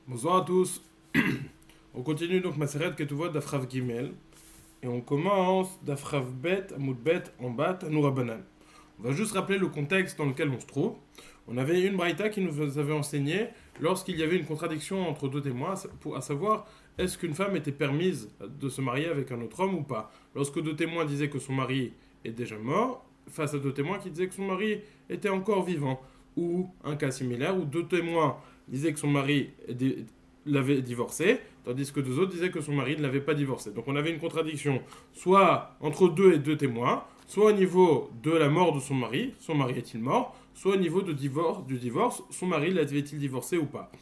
Bonsoir à tous. On continue donc Maseret Ketuvot d'Afrav Gimel. Et on commence d'Afrav Bet, Amoud Bet, en bas, Tanoura Banan. On va juste rappeler le contexte dans lequel on se trouve. On avait une braïta qui nous avait enseigné lorsqu'il y avait une contradiction entre deux témoins, à savoir est-ce qu'une femme était permise de se marier avec un autre homme ou pas. Lorsque deux témoins disaient que son mari est déjà mort, face à deux témoins qui disaient que son mari était encore vivant. Ou un cas similaire où deux témoins disaient que son mari l'avait divorcé, tandis que deux autres disaient que son mari ne l'avait pas divorcé. Donc on avait une contradiction, soit entre deux témoins, soit au niveau de la mort de son mari est-il mort, soit au niveau du divorce, son mari l'avait-il divorcé ou pas.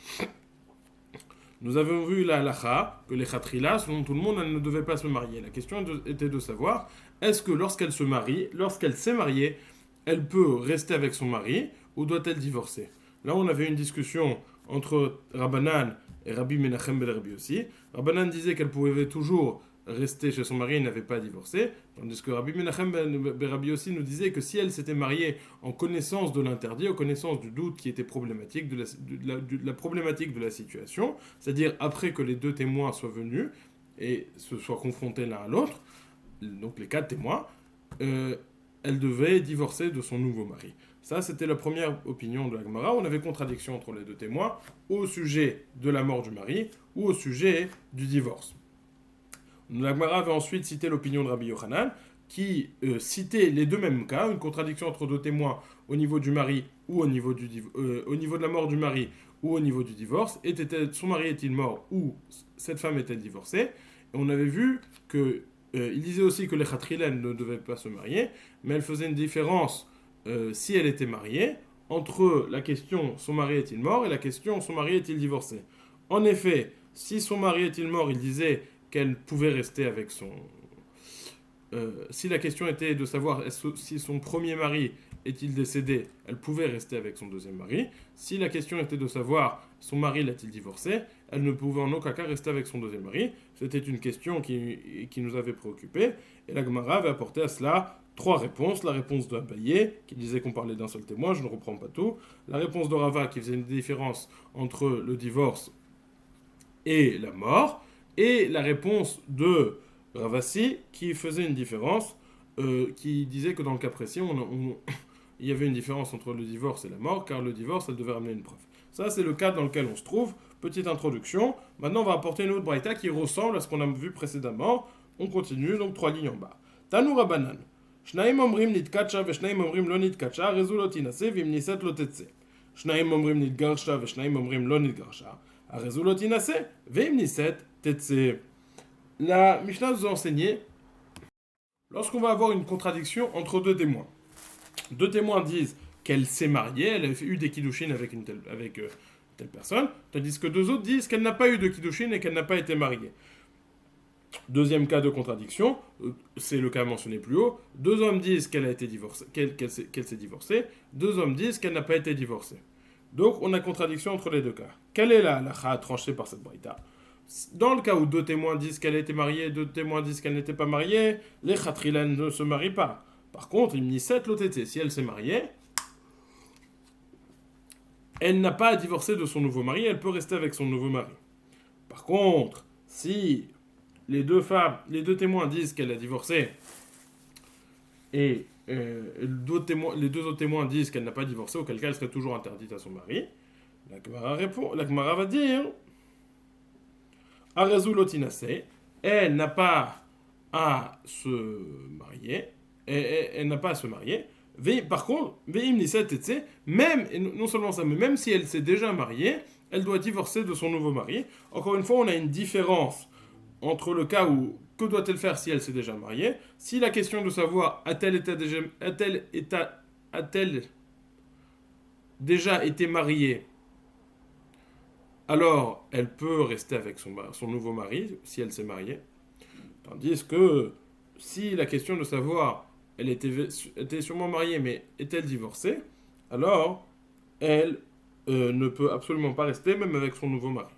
Nous avons vu la halakha, que les khatrila, selon tout le monde, elles ne devaient pas se marier. La question était de savoir, est-ce que lorsqu'elle s'est mariée, elle peut rester avec son mari, ou doit-elle divorcer? Là, on avait une discussion entre Rabbanan et Rabbi Menachem ben Rabbi Yossi. Rabbanan disait qu'elle pouvait toujours rester chez son mari et n'avait pas divorcé, tandis que Rabbi Menachem ben Rabbi Yossi nous disait que si elle s'était mariée en connaissance de l'interdit, en connaissance du doute qui était problématique, de la problématique de la situation, c'est-à-dire après que les deux témoins soient venus et se soient confrontés l'un à l'autre, donc les quatre témoins, elle devait divorcer de son nouveau mari. Ça, c'était la première opinion de la Gemara. On avait contradiction entre les deux témoins au sujet de la mort du mari ou au sujet du divorce. La Gemara avait ensuite cité l'opinion de Rabbi Yochanan qui citait les deux mêmes cas, une contradiction entre deux témoins au niveau du mari ou au niveau de la mort du mari ou au niveau du divorce. Son mari est-il mort ou cette femme est-elle divorcée? Et on avait vu que il disait aussi que les khatrilaines ne devaient pas se marier, mais elle faisait une différence si elle était mariée entre la question son mari est-il mort et la question son mari est-il divorcé. En effet, si son mari est-il mort, il disait qu'elle pouvait rester avec son... si la question était de savoir si son premier mari est-il décédé, elle pouvait rester avec son deuxième mari. Si la question était de savoir son mari l'a-t-il divorcé, elle ne pouvait en aucun cas rester avec son deuxième mari. C'était une question qui nous avait préoccupés. Et la Gemara avait apporté à cela trois réponses. La réponse de Abaye, qui disait qu'on parlait d'un seul témoin, je ne reprends pas tout. La réponse de Rava, qui faisait une différence entre le divorce et la mort. Et la réponse de Ravasi, qui faisait une différence, qui disait que dans le cas précis, il y avait une différence entre le divorce et la mort, car le divorce, elle devait ramener une preuve. Ça, c'est le cadre dans lequel on se trouve. Petite introduction. Maintenant, on va apporter une autre braïta qui ressemble à ce qu'on a vu précédemment. On continue, donc 3 lignes en bas. Tanoura banan. Shnaim omrim nitkacha veshnaim omrim lo nitkacha, rezu lo tinase vim niset lo tetse. Shnaim omrim nitgarsha veshnaim omrim lo nitgarsha, rezu lo tinase vim niset tetse. La Mishnah nous a enseigné, lorsqu'on va avoir une contradiction entre deux témoins. Deux témoins disent qu'elle s'est mariée, elle a eu des kiddushin avec telle personne, tandis que deux autres disent qu'elle n'a pas eu de kiddushin et qu'elle n'a pas été mariée. Deuxième cas de contradiction, c'est le cas mentionné plus haut. Deux hommes disent qu'elle a été divorcée, qu'elle s'est divorcée. Deux hommes disent qu'elle n'a pas été divorcée. Donc on a contradiction entre les deux cas. Quelle est la halakha tranchée par cette braïta? Dans le cas où deux témoins disent qu'elle a été mariée, deux témoins disent qu'elle n'était pas mariée, les khatrilan ne se marient pas. Par contre, il me dit 7 l'OTT. Si elle s'est mariée, elle n'a pas à divorcer de son nouveau mari, elle peut rester avec son nouveau mari. Par contre, si les deux témoins disent qu'elle a divorcé et les deux autres témoins disent qu'elle n'a pas divorcé, auquel cas elle serait toujours interdite à son mari, la Gemara va dire Arezu lotinase, elle n'a pas à se marier, elle n'a pas à se marier. Par contre, même, et non seulement ça, mais même si elle s'est déjà mariée, elle doit divorcer de son nouveau mari. Encore une fois, on a une différence entre le cas où que doit-elle faire si elle s'est déjà mariée. Si la question de savoir a-t-elle déjà été mariée, alors elle peut rester avec son nouveau mari si elle s'est mariée. Tandis que si la question de savoir elle était sûrement mariée mais est-elle divorcée, alors elle ne peut absolument pas rester même avec son nouveau mari.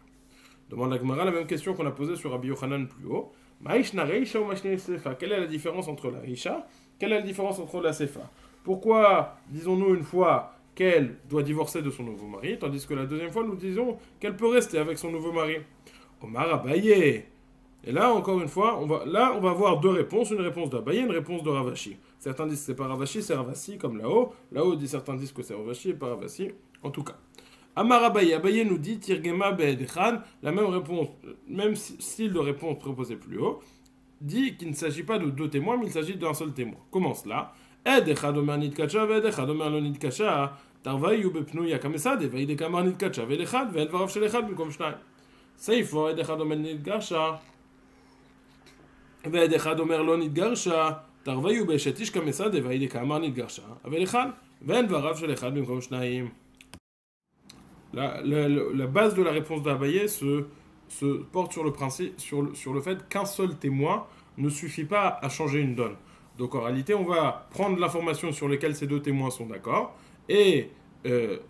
Demande la Gemara la même question qu'on a posée sur Rabbi Yochanan plus haut. Quelle est la différence entre la Risha? Quelle est la différence entre la Sefa? Pourquoi, disons-nous une fois, qu'elle doit divorcer de son nouveau mari, tandis que la deuxième fois, nous disons qu'elle peut rester avec son nouveau mari. Omar Abaye. Et là, encore une fois, on va avoir deux réponses, une réponse d'Abaye et une réponse de Ravashi. Certains disent que c'est pas Ravashi, c'est Ravasi, comme là-haut. Là-haut, certains disent que c'est Ravashi et pas Ravasi. En tout cas. Amar Abaye. Abaye nous dit Tirgema Be'edechan, la même réponse, même style de réponse proposé plus haut, dit qu'il ne s'agit pas de deux témoins, mais il s'agit d'un seul témoin. Comment cela? Ed echad omer nitkacha, ve'ed echad omer lo nitkacha, tarvayu bepnuya kamesad, ve'id ekamar nitkacha, ve'ed echad, ve'ed varav shel echad, במקום שניים. סייפו, ed echad omer nitkacha, ve'ed echad omer lo nitgarsha, tarvayu be'eshet ish kamesad, ve'id ekamar nitgarsha, ve'ed echad, ve'ed varav shel echad, במקום שניים. La base de la réponse d'Abaye se porte sur le principe, sur le fait qu'un seul témoin ne suffit pas à changer une donne. Donc en réalité, on va prendre l'information sur laquelle ces deux témoins sont d'accord, et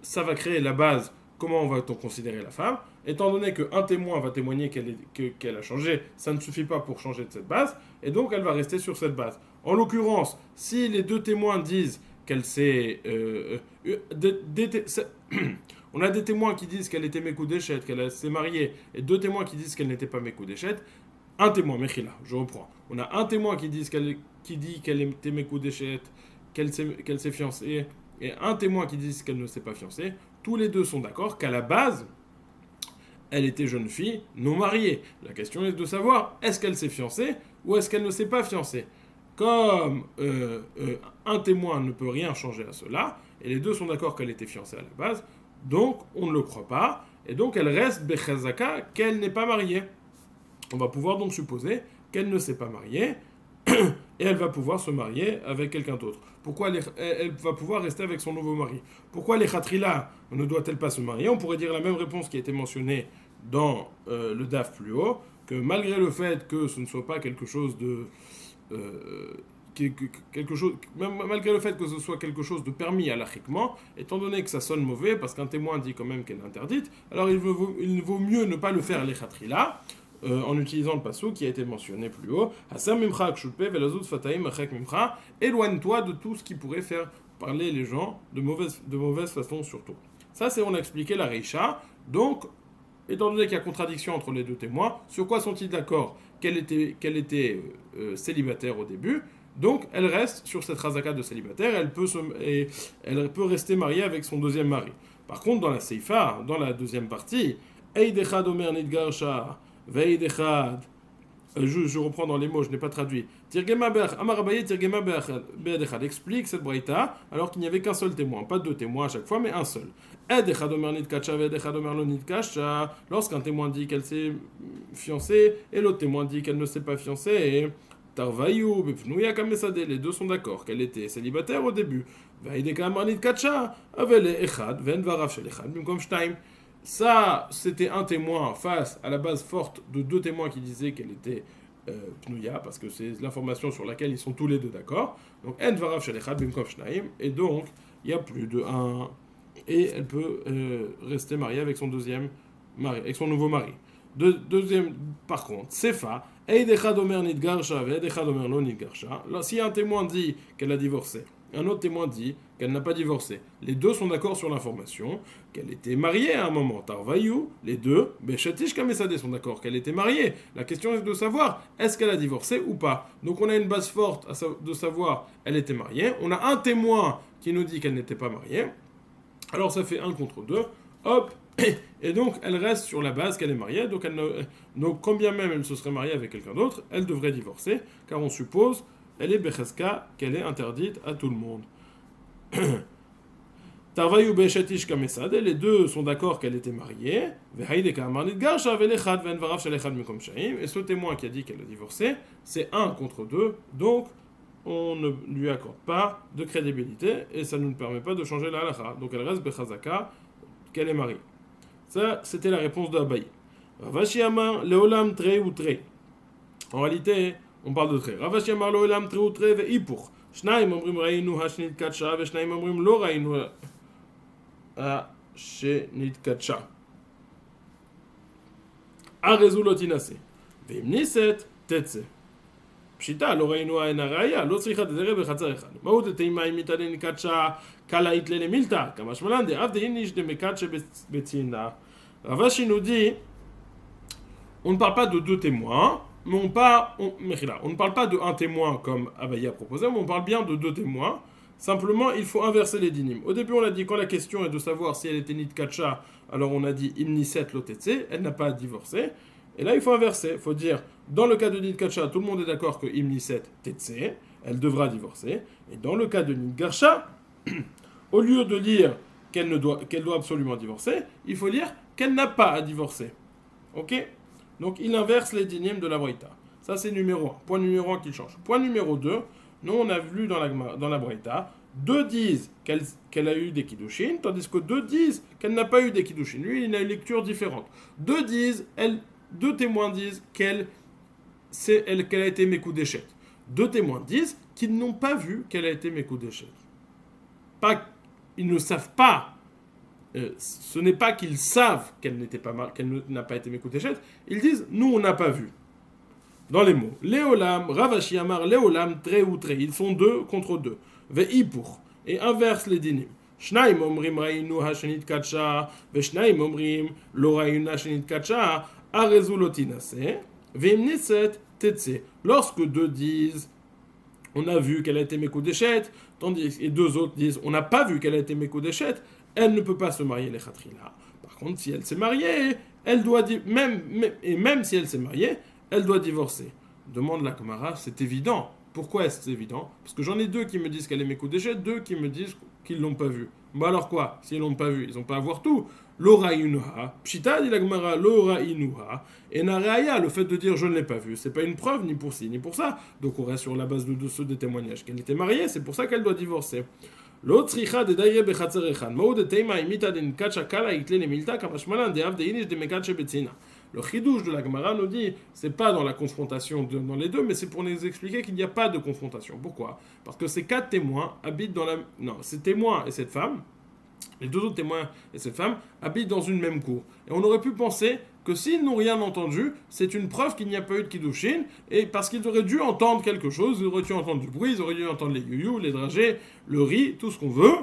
ça va créer la base, comment va-t-on considérer la femme. Étant donné qu'un témoin va témoigner qu'elle a changé, ça ne suffit pas pour changer de cette base, et donc elle va rester sur cette base. En l'occurrence, si les deux témoins disent qu'elle s'est... on a des témoins qui disent qu'elle était Mekoudeshet, qu'elle s'est mariée, et deux témoins qui disent qu'elle n'était pas Mekoudeshet. Un témoin, Mechila, je reprends. On a un témoin qui dit qu'elle était Mekoudeshet, qu'elle s'est fiancée, et un témoin qui dit qu'elle ne s'est pas fiancée. Tous les deux sont d'accord qu'à la base, elle était jeune fille non mariée. La question est de savoir, est-ce qu'elle s'est fiancée ou est-ce qu'elle ne s'est pas fiancée? Comme un témoin ne peut rien changer à cela, et les deux sont d'accord qu'elle était fiancée à la base, donc on ne le croit pas, et donc elle reste Bechazaka qu'elle n'est pas mariée. On va pouvoir donc supposer qu'elle ne s'est pas mariée, et elle va pouvoir se marier avec quelqu'un d'autre. Pourquoi elle va pouvoir rester avec son nouveau mari? Pourquoi les Khatrila ne doit-elle pas se marier? On pourrait dire la même réponse qui a été mentionnée dans le DAF plus haut, que malgré le fait que ce ne soit pas quelque chose de... malgré le fait que ce soit quelque chose de permis halachiquement, étant donné que ça sonne mauvais, parce qu'un témoin dit quand même qu'elle est interdite, alors il vaut mieux ne pas le faire les Khatrila, en utilisant le passo qui a été mentionné plus haut. Éloigne-toi de tout ce qui pourrait faire parler les gens de mauvaise façon surtout. Ça, c'est on a expliqué la Reisha. Donc, étant donné qu'il y a contradiction entre les deux témoins, sur quoi sont-ils d'accord? Qu'elle était célibataire au début, donc elle reste sur cette razaka de célibataire, elle peut rester mariée avec son deuxième mari. Par contre, dans la Seifa, dans la deuxième partie, Eidechad Omer Nidgarsha, Veidechad, je reprends dans les mots, je n'ai pas traduit. Tirgema Be'ach, Amar Abaye Tirgema Be'echad explique cette braïta alors qu'il n'y avait qu'un seul témoin, pas deux témoins à chaque fois, mais un seul. Edechad Omer Nidkacha, Veidechad Omer Lo Nidkacha, lorsqu'un témoin dit qu'elle s'est fiancée et l'autre témoin dit qu'elle ne s'est pas fiancée, Tarvayu, Bepnuya Kamesade, les deux sont d'accord qu'elle était célibataire au début. Veidechad Omer Nidkacha, Avele Echad, Ven Varav Shel Echad, Bimkom Shtaim. Ça, c'était un témoin face à la base forte de deux témoins qui disaient qu'elle était Pnouya, parce que c'est l'information sur laquelle ils sont tous les deux d'accord. Donc, En Varav Shel Echad Bimkom Shnaim, et donc, il y a plus de un, et elle peut rester mariée avec son deuxième mari, avec son nouveau mari. Deuxième, par contre, Sefa, Eidechad Omer Nidgarsha, Veidechad Omer Lo Nidgarsha. Si un témoin dit qu'elle a divorcé, un autre témoin dit qu'elle n'a pas divorcé. Les deux sont d'accord sur l'information, qu'elle était mariée à un moment. Tarvayu, les deux, Beshatish Kamesade sont d'accord qu'elle était mariée. La question est de savoir, est-ce qu'elle a divorcé ou pas? Donc on a une base forte de savoir, elle était mariée. On a un témoin qui nous dit qu'elle n'était pas mariée. Alors ça fait 1 contre 2. Hop. Et donc elle reste sur la base qu'elle est mariée. Donc quand bien même elle se serait mariée avec quelqu'un d'autre, elle devrait divorcer, car on suppose elle est Becheska, qu'elle est interdite à tout le monde. Tarvayu Beshatish Kamesad, les deux sont d'accord qu'elle était mariée. Et ce témoin qui a dit qu'elle a divorcé, c'est 1 contre 2, donc on ne lui accorde pas de crédibilité et ça ne nous permet pas de changer la halakha. Donc elle reste Bechazaka, qu'elle est mariée. Ça, c'était la réponse d'Abaye. Ravashi Amar, Leolam Trei ou Trei. En réalité, on parle de trait. Ravashi Amar lo elam tre utre ve'ipur. Shnaim omrim rainu hashnit katsha ve'shnaim omrim lo rainu hashnit katsha. Arezu lo tinase. Ve'im niset tetse. Pshita, l'oreinu enaraya, l'otzricha de derebe chatzer echad. Maoud teima imita de nikacha, kala itle le milta, kamashmalan de av de inish de mekache betzina. Ravashi nous dit, on ne parle pas de deux témoins, mais on ne parle pas de un témoin comme Abaye a proposé, mais on parle bien de deux témoins. Simplement, il faut inverser les dinim. Au début, on a dit quand la question est de savoir si elle était nitkacha, alors on a dit imniset lotetse, elle n'a pas à divorcer. Et là, il faut inverser. Il faut dire, dans le cas de nitkacha, tout le monde est d'accord que imniset tetse, elle devra divorcer. Et dans le cas de nitgarsha, au lieu de lire qu'elle doit absolument divorcer, il faut lire qu'elle n'a pas à divorcer. Ok? Donc, il inverse les dinim de la Braïta. Ça, c'est numéro 1. Point numéro 1 qu'il change. Point numéro 2, nous, on a vu dans la Braïta, deux disent qu'elle a eu des kiddushin, tandis que deux disent qu'elle n'a pas eu des kiddushin. Lui, il a une lecture différente. Deux témoins disent qu'elle a été Mekudeshet. Deux témoins disent qu'ils n'ont pas vu qu'elle a été Mekudeshet. Ils ne savent pas. Ce n'est pas qu'ils savent qu'elle n'a pas été Mekudeshet. Ils disent, nous, on n'a pas vu. Dans les mots. Léolam, Ravashi Amar, Léolam, Tre ou Tre. Ils sont deux contre deux. Ve'ipur. Et inverse les dinim. Shnaim omrim rainu hashenit kacha, ve'shnaim omrim lo rainu hashenit kacha, arezu lotinase, ve'imniset tetse. Lorsque deux disent, on a vu qu'elle a été Mekudeshet, et deux autres disent, on n'a pas vu qu'elle a été Mekudeshet, elle ne peut pas se marier les khatrila. Par contre, si elle s'est mariée, elle doit même si elle s'est mariée, elle doit divorcer. Demande la Gemara, c'est évident. Pourquoi est-ce évident? Parce que j'en ai deux qui me disent qu'elle est Mekudeshet, deux qui me disent qu'ils ne l'ont pas vue. Bah alors quoi? S'ils ne l'ont pas vue, ils n'ont pas à voir tout. L'ora inuha. Pshita dit la Gemara, l'ora inuha. Et naraya, le fait de dire je ne l'ai pas vue, c'est pas une preuve ni pour ci ni pour ça. Donc on reste sur la base de ceux des témoignages qu'elle était mariée, c'est pour ça qu'elle doit divorcer. L'autre richa de daire bechatzer echan. Maou de teima imita den kacha kala itle le milta kamashmalan de av de inish de mekache betzina. Le chidouche de la Gemara nous dit, c'est pas dans la confrontation dans les deux, mais c'est pour nous expliquer qu'il n'y a pas de confrontation. Pourquoi? Parce que ces quatre témoins habitent dans la... Non, ces témoins et cette femme, les deux autres témoins et cette femme, habitent dans une même cour. Et on aurait pu penser que s'ils n'ont rien entendu, c'est une preuve qu'il n'y a pas eu de kiddushin, et parce qu'ils auraient dû entendre quelque chose, ils auraient dû entendre du bruit, ils auraient dû entendre les youyou, les dragées, le riz, tout ce qu'on veut,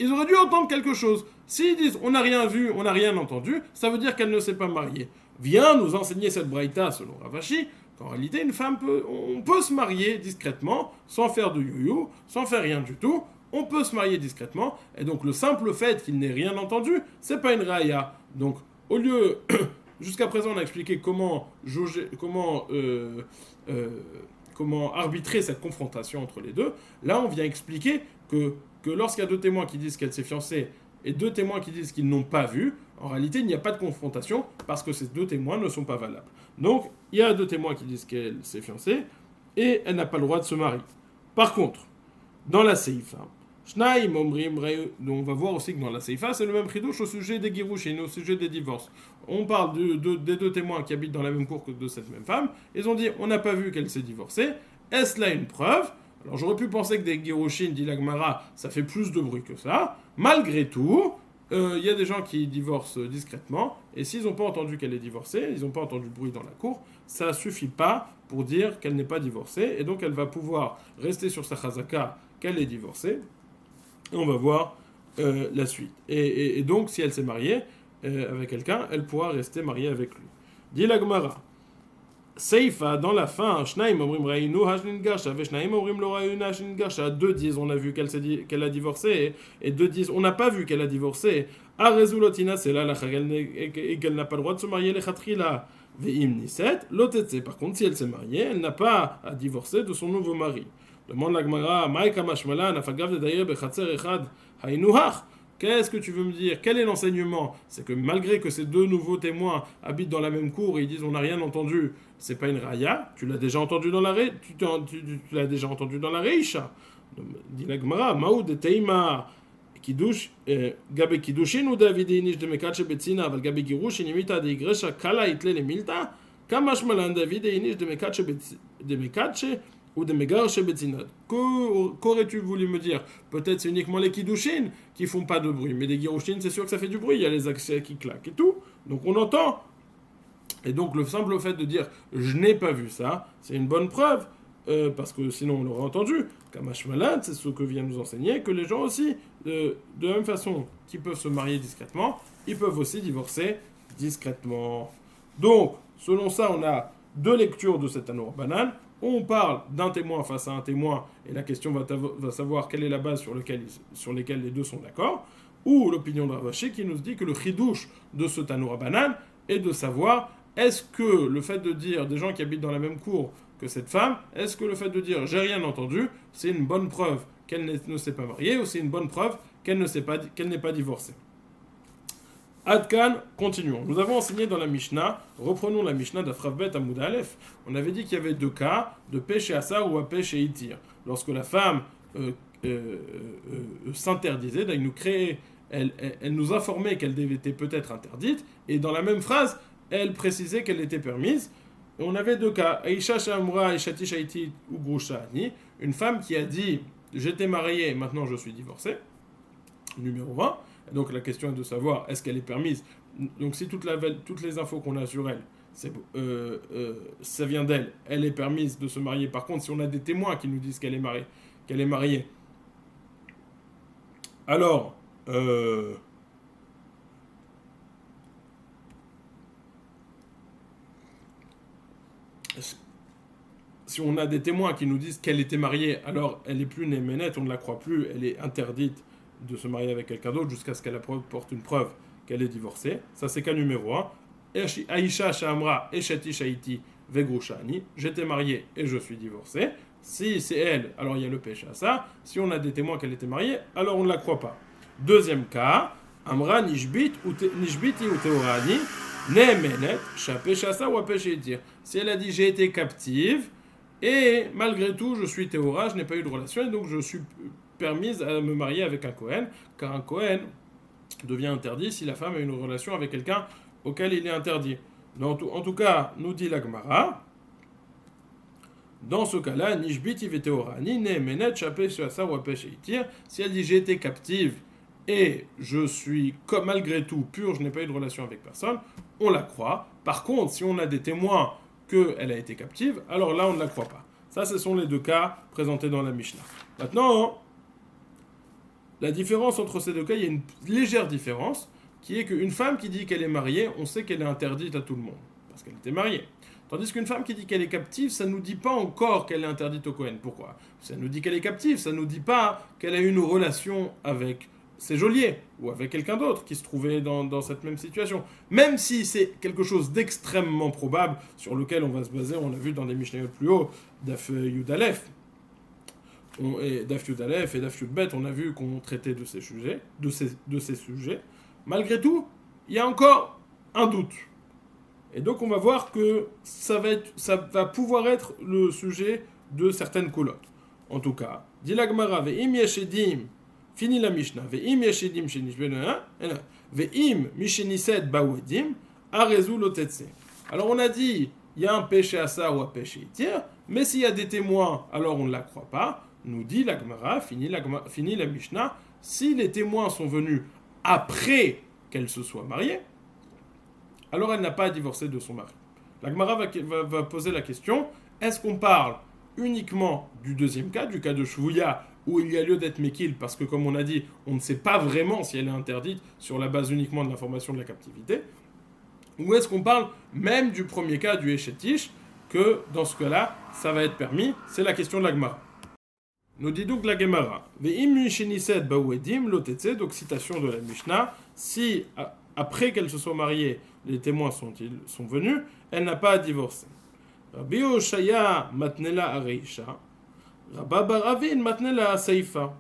ils auraient dû entendre quelque chose. S'ils disent on n'a rien vu, on n'a rien entendu, ça veut dire qu'elle ne s'est pas mariée. Vient nous enseigner cette braïta selon Ravashi qu'en réalité une femme on peut se marier discrètement sans faire de youyou, sans faire rien du tout. On peut se marier discrètement et donc le simple fait qu'il n'ait rien entendu, c'est pas une raya. Donc au lieu jusqu'à présent on a expliqué comment arbitrer cette confrontation entre les deux. Là on vient expliquer que lorsqu'il y a deux témoins qui disent qu'elle s'est fiancée et deux témoins qui disent qu'ils n'ont pas vu, en réalité, il n'y a pas de confrontation parce que ces deux témoins ne sont pas valables. Donc, il y a deux témoins qui disent qu'elle s'est fiancée et elle n'a pas le droit de se marier. Par contre, dans la Seifa, on va voir aussi que dans la Seifa, c'est le même chidouche au sujet des girushin, au sujet des divorces. On parle des deux témoins qui habitent dans la même cour que de cette même femme. Ils ont dit, on n'a pas vu qu'elle s'est divorcée. Est-ce là une preuve? Alors j'aurais pu penser que des girushin, dit la Gemara, ça fait plus de bruit que ça. Malgré tout, il y a des gens qui divorcent discrètement, et s'ils n'ont pas entendu qu'elle est divorcée, ils n'ont pas entendu de bruit dans la cour, ça ne suffit pas pour dire qu'elle n'est pas divorcée, et donc elle va pouvoir rester sur sa chazaka qu'elle est divorcée, et on va voir la suite. Et donc, si elle s'est mariée avec quelqu'un, elle pourra rester mariée avec lui. Dit la Gemara, Seifa, dans la fin, Shnaim omrim rainu hashnin garsha, Shnaim omrim lo rainu hashnin garsha. Deux disent on a vu qu'elle a divorcé, et deux disent on n'a pas vu qu'elle a divorcé. Arezulotina, c'est là et qu'elle n'a pas le droit de se marier les khatrila. Ve'im niset, lotetse. Par contre, si elle s'est mariée, elle n'a pas à divorcer de son nouveau mari. Demande la Gemara, Maïka mashmala, nafagav de dayer bechatzer echad, hainuhach. Qu'est-ce que tu veux me dire? Quel est l'enseignement? C'est que malgré que ces deux nouveaux témoins habitent dans la même cour et ils disent on n'a rien entendu, c'est pas une raya. Tu l'as déjà entendu dans la tu l'as déjà entendu dans la reisha. Dit la Gemara, Maoud teima kiddush gabe kiddushin ou David inish de mekache betzina aval gabe girushin imita de igresha kala itle le milta kamash malan David inish de mekache ou des mégares chez Betzinad. Qu'aurais-tu voulu me dire? Peut-être c'est uniquement les kiddushin qui font pas de bruit, mais les girushin, c'est sûr que ça fait du bruit, il y a les accès qui claquent et tout, donc on entend. Et donc le simple fait de dire je n'ai pas vu ça, c'est une bonne preuve parce que sinon on l'aurait entendu, Kamash Malad, c'est ce que vient nous enseigner, que les gens aussi, de la même façon qu'ils peuvent se marier discrètement, ils peuvent aussi divorcer discrètement. Donc, selon ça, on a deux lectures de cette Tanoura Banane. On parle d'un témoin face à un témoin, et la question va savoir quelle est la base sur lesquelles les deux sont d'accord, ou l'opinion de Rav Ashi qui nous dit que le chidouche de ce Tanoura Banane est de savoir est-ce que le fait de dire des gens qui habitent dans la même cour que cette femme, est-ce que le fait de dire j'ai rien entendu, c'est une bonne preuve qu'elle ne s'est pas mariée, ou c'est une bonne preuve qu'elle n'est pas divorcée. Adkan, continuons. Nous avons enseigné dans la Mishnah, reprenons la Mishnah d'Afravbet Amoud Aleph. On avait dit qu'il y avait deux cas de péché Assar ou à péché Itir. Lorsque la femme s'interdisait, elle nous informait qu'elle était peut-être interdite, et dans la même phrase, elle précisait qu'elle était permise. Et on avait deux cas. Aïcha Shamra, Aishati Shaiti ou Grouchani, une femme qui a dit j'étais mariée, maintenant je suis divorcée. Numéro 20. Donc la question est de savoir est-ce qu'elle est permise. Donc si toutes les infos qu'on a sur elle, ça vient d'elle, elle est permise de se marier. Par contre, si on a des témoins qui nous disent qu'elle est mariée, alors si on a des témoins qui nous disent qu'elle était mariée, alors elle n'est plus néménette, on ne la croit plus, elle est interdite de se marier avec quelqu'un d'autre jusqu'à ce qu'elle apporte une preuve qu'elle est divorcée. Ça, c'est cas numéro 1. Aïcha Shamra Eshati Shaiti Vegrouchani. J'étais marié et je suis divorcé. Si c'est elle, alors il y a le péché à ça. Si on a des témoins qu'elle était mariée, alors on ne la croit pas. Deuxième cas, Amra Nishbiti ou Teorani, Nemenet, Shapeshasa ou Apeshetir. Si elle a dit j'ai été captive et malgré tout je suis Théora, je n'ai pas eu de relation et donc je suis permise à me marier avec un Kohen, car un Kohen devient interdit si la femme a une relation avec quelqu'un auquel il est interdit. En tout cas, nous dit la Gemara, dans ce cas-là, Nishbiti veteorani, ne menet chapé shasa ou apesheitir, si elle dit j'ai été captive et je suis malgré tout pure, je n'ai pas eu de relation avec personne, on la croit. Par contre, si on a des témoins qu'elle a été captive, alors là on ne la croit pas. Ça, ce sont les deux cas présentés dans la Mishnah. Maintenant, la différence entre ces deux cas, il y a une légère différence, qui est qu'une femme qui dit qu'elle est mariée, on sait qu'elle est interdite à tout le monde, parce qu'elle était mariée. Tandis qu'une femme qui dit qu'elle est captive, ça ne nous dit pas encore qu'elle est interdite au Kohen. Pourquoi ? Ça nous dit qu'elle est captive, ça ne nous dit pas qu'elle a eu une relation avec ses geôliers, ou avec quelqu'un d'autre qui se trouvait dans cette même situation. Même si c'est quelque chose d'extrêmement probable, sur lequel on va se baser, on l'a vu dans des Mishnayot plus haut, Daf Yud Aleph, et Daf Yud Aleph et Daf Yud Bet, on a vu qu'on traitait de ces sujets. Malgré tout, il y a encore un doute. Et donc on va voir que ça va pouvoir être le sujet de certaines colottes. En tout cas, dit la Gemara, ve'im yeshedim, fini la Mishnah, ve'im yeshedim ve'im misheniset ba'uedim, arezu lotetse. Alors on a dit, il y a un péché à ça ou un péché itir, mais s'il y a des témoins, alors on ne la croit pas. Nous dit la Gemara, fini la Mishnah, si les témoins sont venus après qu'elle se soit mariée, alors elle n'a pas à divorcer de son mari. La Gemara va poser la question, est-ce qu'on parle uniquement du deuxième cas, du cas de Shvouya, où il y a lieu d'être Mekil, parce que comme on a dit, on ne sait pas vraiment si elle est interdite sur la base uniquement de l'information de la captivité, ou est-ce qu'on parle même du premier cas du Eshetish, que dans ce cas-là, ça va être permis, c'est la question de la Gemara. Nous dit donc la Gemara, donc citation de la Mishnah, si après qu'elle se soit mariée, les témoins sont venus, elle n'a pas à divorcer. Rabbi Oshaya matnela areisha, Rabba Baravin matnela aseifa.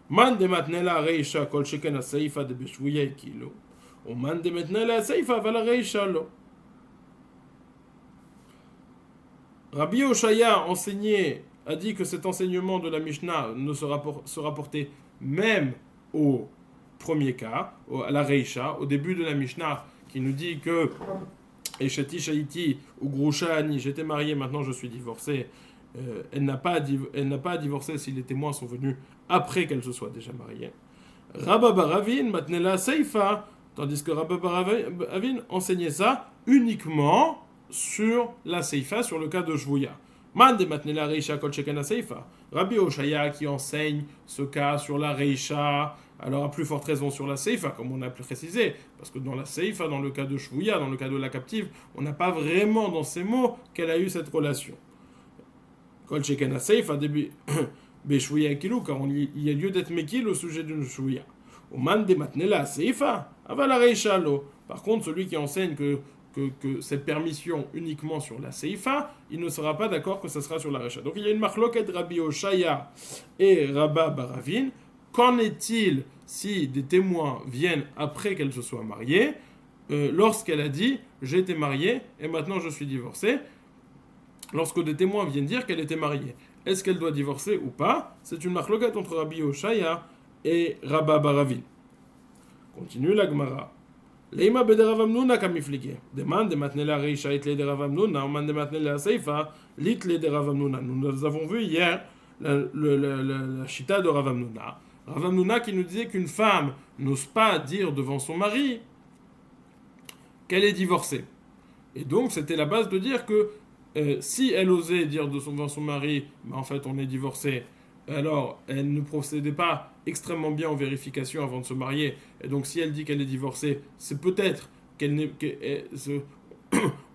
Man de matnela areisha kol sheken aseifa de beshvuyei kilo, ou man de matnela aseifa val areisha lo. Rabbi Oshaya a dit que cet enseignement de la Mishnah ne sera porté même au premier cas, à la Reisha, au début de la Mishnah, qui nous dit que Eshati Shaiti ou Grouchani, j'étais marié, maintenant je suis divorcé, elle n'a pas à divorcer si les témoins sont venus après qu'elle se soit déjà mariée. Rabba Baravin, Matnela Seifa, tandis que Rabba Baravin enseignait ça uniquement sur la Seifa, sur le cas de Shvouya. Mande maintenant la Reisha kol sheken seifa. Rabbi Oshaya qui enseigne ce cas sur la Reisha, alors à plus forte raison sur la Seifa, comme on a précisé, parce que dans la Seifa, dans le cas de Shvouya, dans le cas de la captive, on n'a pas vraiment dans ces mots qu'elle a eu cette relation. Kol sheken seifa début Beshvouya kilou, car il y a lieu d'être mekil au sujet d'une Shvouya. Oman de matnela seifa, aval Reisha lo. Par contre, celui qui enseigne que cette permission uniquement sur la Seifa, il ne sera pas d'accord que ça sera sur la Reisha. Donc il y a une marloquette Rabbi Oshaya et Rabba Baravin. Qu'en est-il si des témoins viennent après qu'elle se soit mariée, lorsqu'elle a dit « j'ai été mariée et maintenant je suis divorcée », lorsque des témoins viennent dire qu'elle était mariée, est-ce qu'elle doit divorcer ou pas? C'est une marloquette entre Rabbi Oshaya et Rabba Baravin. Continue la Gemara. Leima bede Rav Hamnuna kamiflige. Demande de maintenir la Reisha itle de Rav Hamnuna, demande de maintenir la Seifa l'itle de Rav Hamnuna. Nous avons vu hier la chita de Rav Hamnuna. Rav Hamnuna qui nous disait qu'une femme n'ose pas dire devant son mari qu'elle est divorcée. Et donc c'était la base de dire que si elle osait dire devant son mari, en fait on est divorcé, alors elle ne procédait pas extrêmement bien aux vérifications avant de se marier. Et donc si elle dit qu'elle est divorcée, c'est peut-être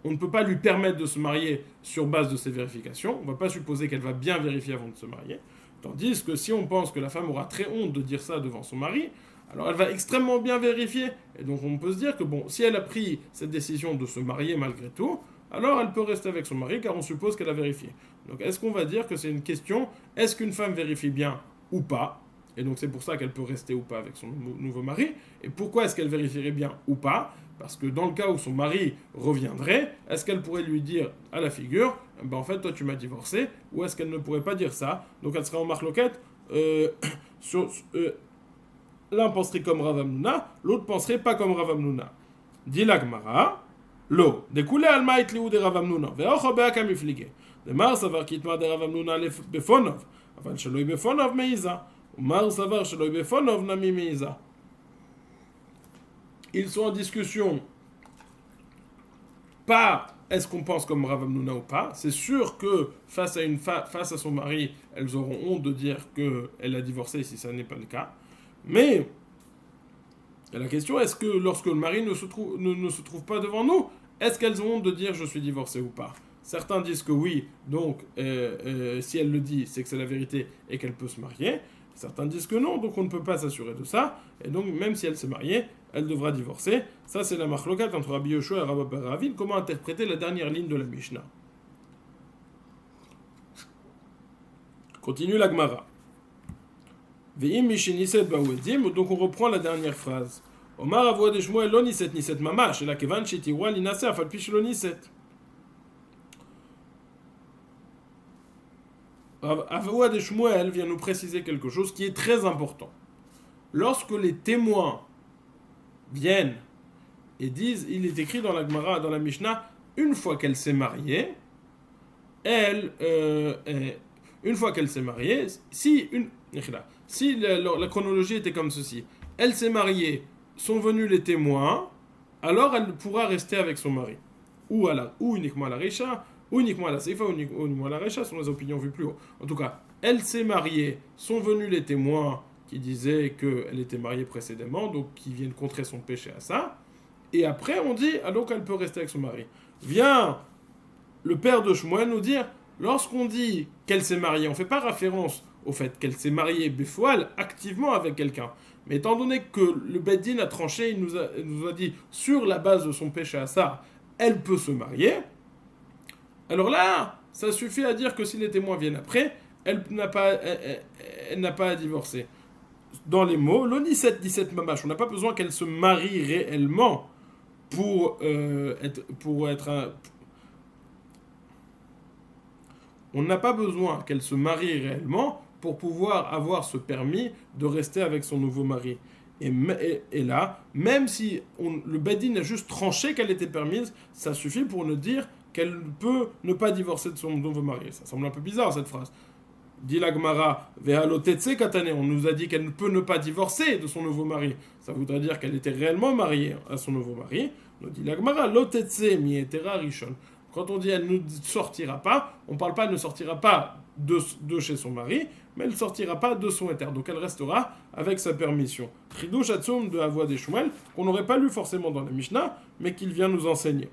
on ne peut pas lui permettre de se marier sur base de ces vérifications. On ne va pas supposer qu'elle va bien vérifier avant de se marier. Tandis que si on pense que la femme aura très honte de dire ça devant son mari, alors elle va extrêmement bien vérifier. Et donc on peut se dire que si elle a pris cette décision de se marier malgré tout, alors elle peut rester avec son mari car on suppose qu'elle a vérifié. Donc est-ce qu'on va dire que c'est une question, est-ce qu'une femme vérifie bien ou pas? Et donc c'est pour ça qu'elle peut rester ou pas avec son nouveau mari. Et pourquoi est-ce qu'elle vérifierait bien ou pas? Parce que dans le cas où son mari reviendrait, est-ce qu'elle pourrait lui dire à la figure, en fait toi tu m'as divorcé, ou est-ce qu'elle ne pourrait pas dire ça? Donc elle serait en marloquette. L'un penserait comme Rav Hamnuna, l'autre penserait pas comme Rav Hamnuna. Dit la Gemara, lo, découlé al mait liou de Rav Hamnuna, ve'ocho be'aka miflige. De mar savar kitma de Rav Hamnuna befonov, aval sheloi befonov meiza, ou mar savar sheloi befonov nami meiza. Ils sont en discussion, pas est-ce qu'on pense comme Rav Hamnuna ou pas. C'est sûr que face à son mari, elles auront honte de dire qu'elle a divorcé si ça n'est pas le cas. Mais la question, est-ce que lorsque le mari ne se trouve pas devant nous, est-ce qu'elles ont honte de dire je suis divorcée ou pas? Certains disent que oui, donc si elle le dit, c'est que c'est la vérité et qu'elle peut se marier. Certains disent que non, donc on ne peut pas s'assurer de ça. Et donc même si elle s'est mariée, elle devra divorcer. Ça c'est la marloquette entre Rabbi Yoshua et Rabba Baravin. Comment interpréter la dernière ligne de la Mishnah? Continue la Gemara. Donc on reprend la dernière phrase. Omar avoua de Shmuel lo niset mamash, et la kevan shetiwa linase afal pi shelo niset. Avoua de Shmuel vient nous préciser quelque chose qui est très important. Lorsque les témoins viennent et disent, il est écrit dans la Gemara, dans la Mishnah, une fois qu'elle s'est mariée, une fois qu'elle s'est mariée, si la chronologie était comme ceci, elle s'est mariée, sont venus les témoins, alors elle pourra rester avec son mari. Ou uniquement à la Reisha, ou uniquement à la Seifa, ou uniquement à la Reisha, sont les opinions vues plus haut. En tout cas, elle s'est mariée, sont venus les témoins qui disaient qu'elle était mariée précédemment, donc qui viennent contrer son péché à ça. Et après, on dit, alors qu'elle peut rester avec son mari. Vient le père de Shmuel nous dire, lorsqu'on dit qu'elle s'est mariée, on ne fait pas référence au fait qu'elle s'est mariée béfoile activement avec quelqu'un. Mais étant donné que le Beddin a tranché, il nous a dit, sur la base de son péché à ça, elle peut se marier. Alors là, ça suffit à dire que si les témoins viennent après, elle n'a pas à divorcer. Dans les mots, l'oniset 17 mamash, on n'a pas besoin qu'elle se marie réellement pour être un... On n'a pas besoin qu'elle se marie réellement pour pouvoir avoir ce permis de rester avec son nouveau mari. Et là, même si le Beddin a juste tranché qu'elle était permise, ça suffit pour nous dire qu'elle peut ne pas divorcer de son nouveau mari. Ça semble un peu bizarre cette phrase. Dit la Gemara, on nous a dit qu'elle peut ne pas divorcer de son nouveau mari. Ça voudrait dire qu'elle était réellement mariée à son nouveau mari. Nous dit la Gemara, Quand on dit elle ne sortira pas, on ne parle pas, elle ne sortira pas de chez son mari, mais elle ne sortira pas de son éther. Donc elle restera avec sa permission. Chidouch Hatzum de Avoua des Shmuel, qu'on n'aurait pas lu forcément dans la Mishnah, mais qu'il vient nous enseigner.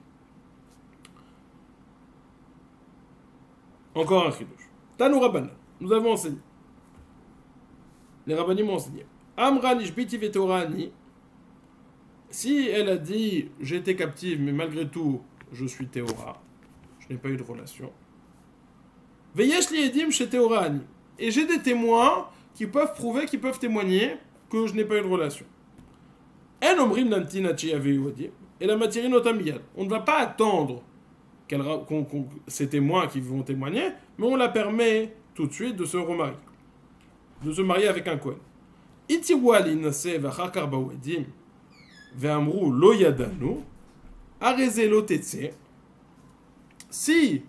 Encore un chidouch. Tanu Rabbanan, nous avons enseigné. Les rabbanim m'ont enseigné. Amra nishbiti vetorani. Si elle a dit j'étais captive, mais malgré tout je suis Théora, je n'ai pas eu de relation. Veyesh li edim chez Théorani. Et j'ai des témoins qui peuvent prouver, qui peuvent témoigner que je n'ai pas eu de relation. En omrim nantinachi aveyuadim. Et la matière notamiyad. On ne va pas attendre ces témoins qui vont témoigner, mais on la permet tout de suite de se remarier. De se marier avec un Kohen. Itiwali nase vachakar bawedim ve'amru lo yadanu areze lo tetse. Si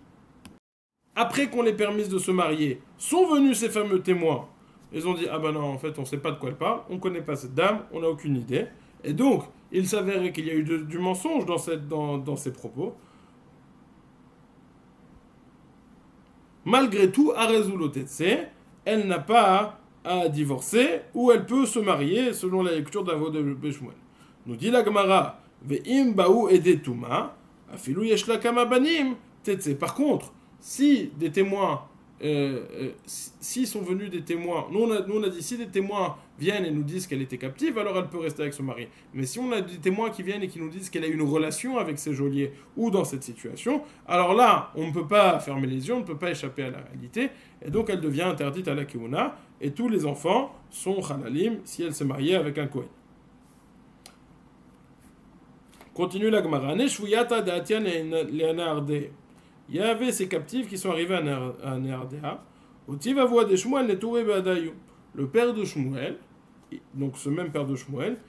après qu'on les permise de se marier sont venus ces fameux témoins, ils ont dit ah ben non en fait on sait pas de quoi elle parle, on connaît pas cette dame, on n'a aucune idée, et donc il s'avérait qu'il y a eu du mensonge dans ces propos. Malgré tout, areze lo tetse, elle n'a pas à divorcer, ou elle peut se marier selon la lecture d'Avoua de Shmuel. Nous dit la Gemara, ve'im ba'u edetuma, afilu yeshla kama banim, tetse. Par contre, si des témoins, si sont venus des témoins, nous on a dit si des témoins viennent et nous disent qu'elle était captive, alors elle peut rester avec son mari. Mais si on a des témoins qui viennent et qui nous disent qu'elle a une relation avec ses geôliers ou dans cette situation, alors là, on ne peut pas fermer les yeux, on ne peut pas échapper à la réalité, et donc elle devient interdite à la keuna, et tous les enfants sont halalim si elle s'est mariée avec un Kohen. Continue la Gemara. Il y avait ces captifs qui sont arrivés à Néardéa. Le père de Shmuel, donc ce même père de Shmuel,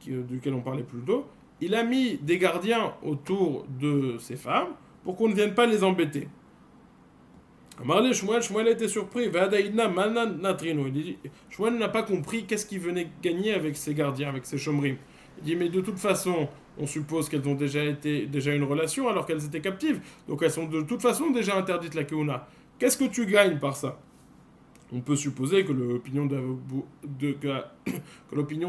duquel on parlait plus tôt, il a mis des gardiens autour de ces femmes pour qu'on ne vienne pas les embêter. Amarle Shmuel était surpris. Shmuel n'a pas compris qu'est-ce qu'il venait gagner avec ces gardiens, avec ces chomrim. Il dit mais de toute façon, on suppose qu'elles ont déjà une relation alors qu'elles étaient captives. Donc elles sont de toute façon déjà interdites la keuna. Qu'est-ce que tu gagnes par ça? On peut supposer que l'opinion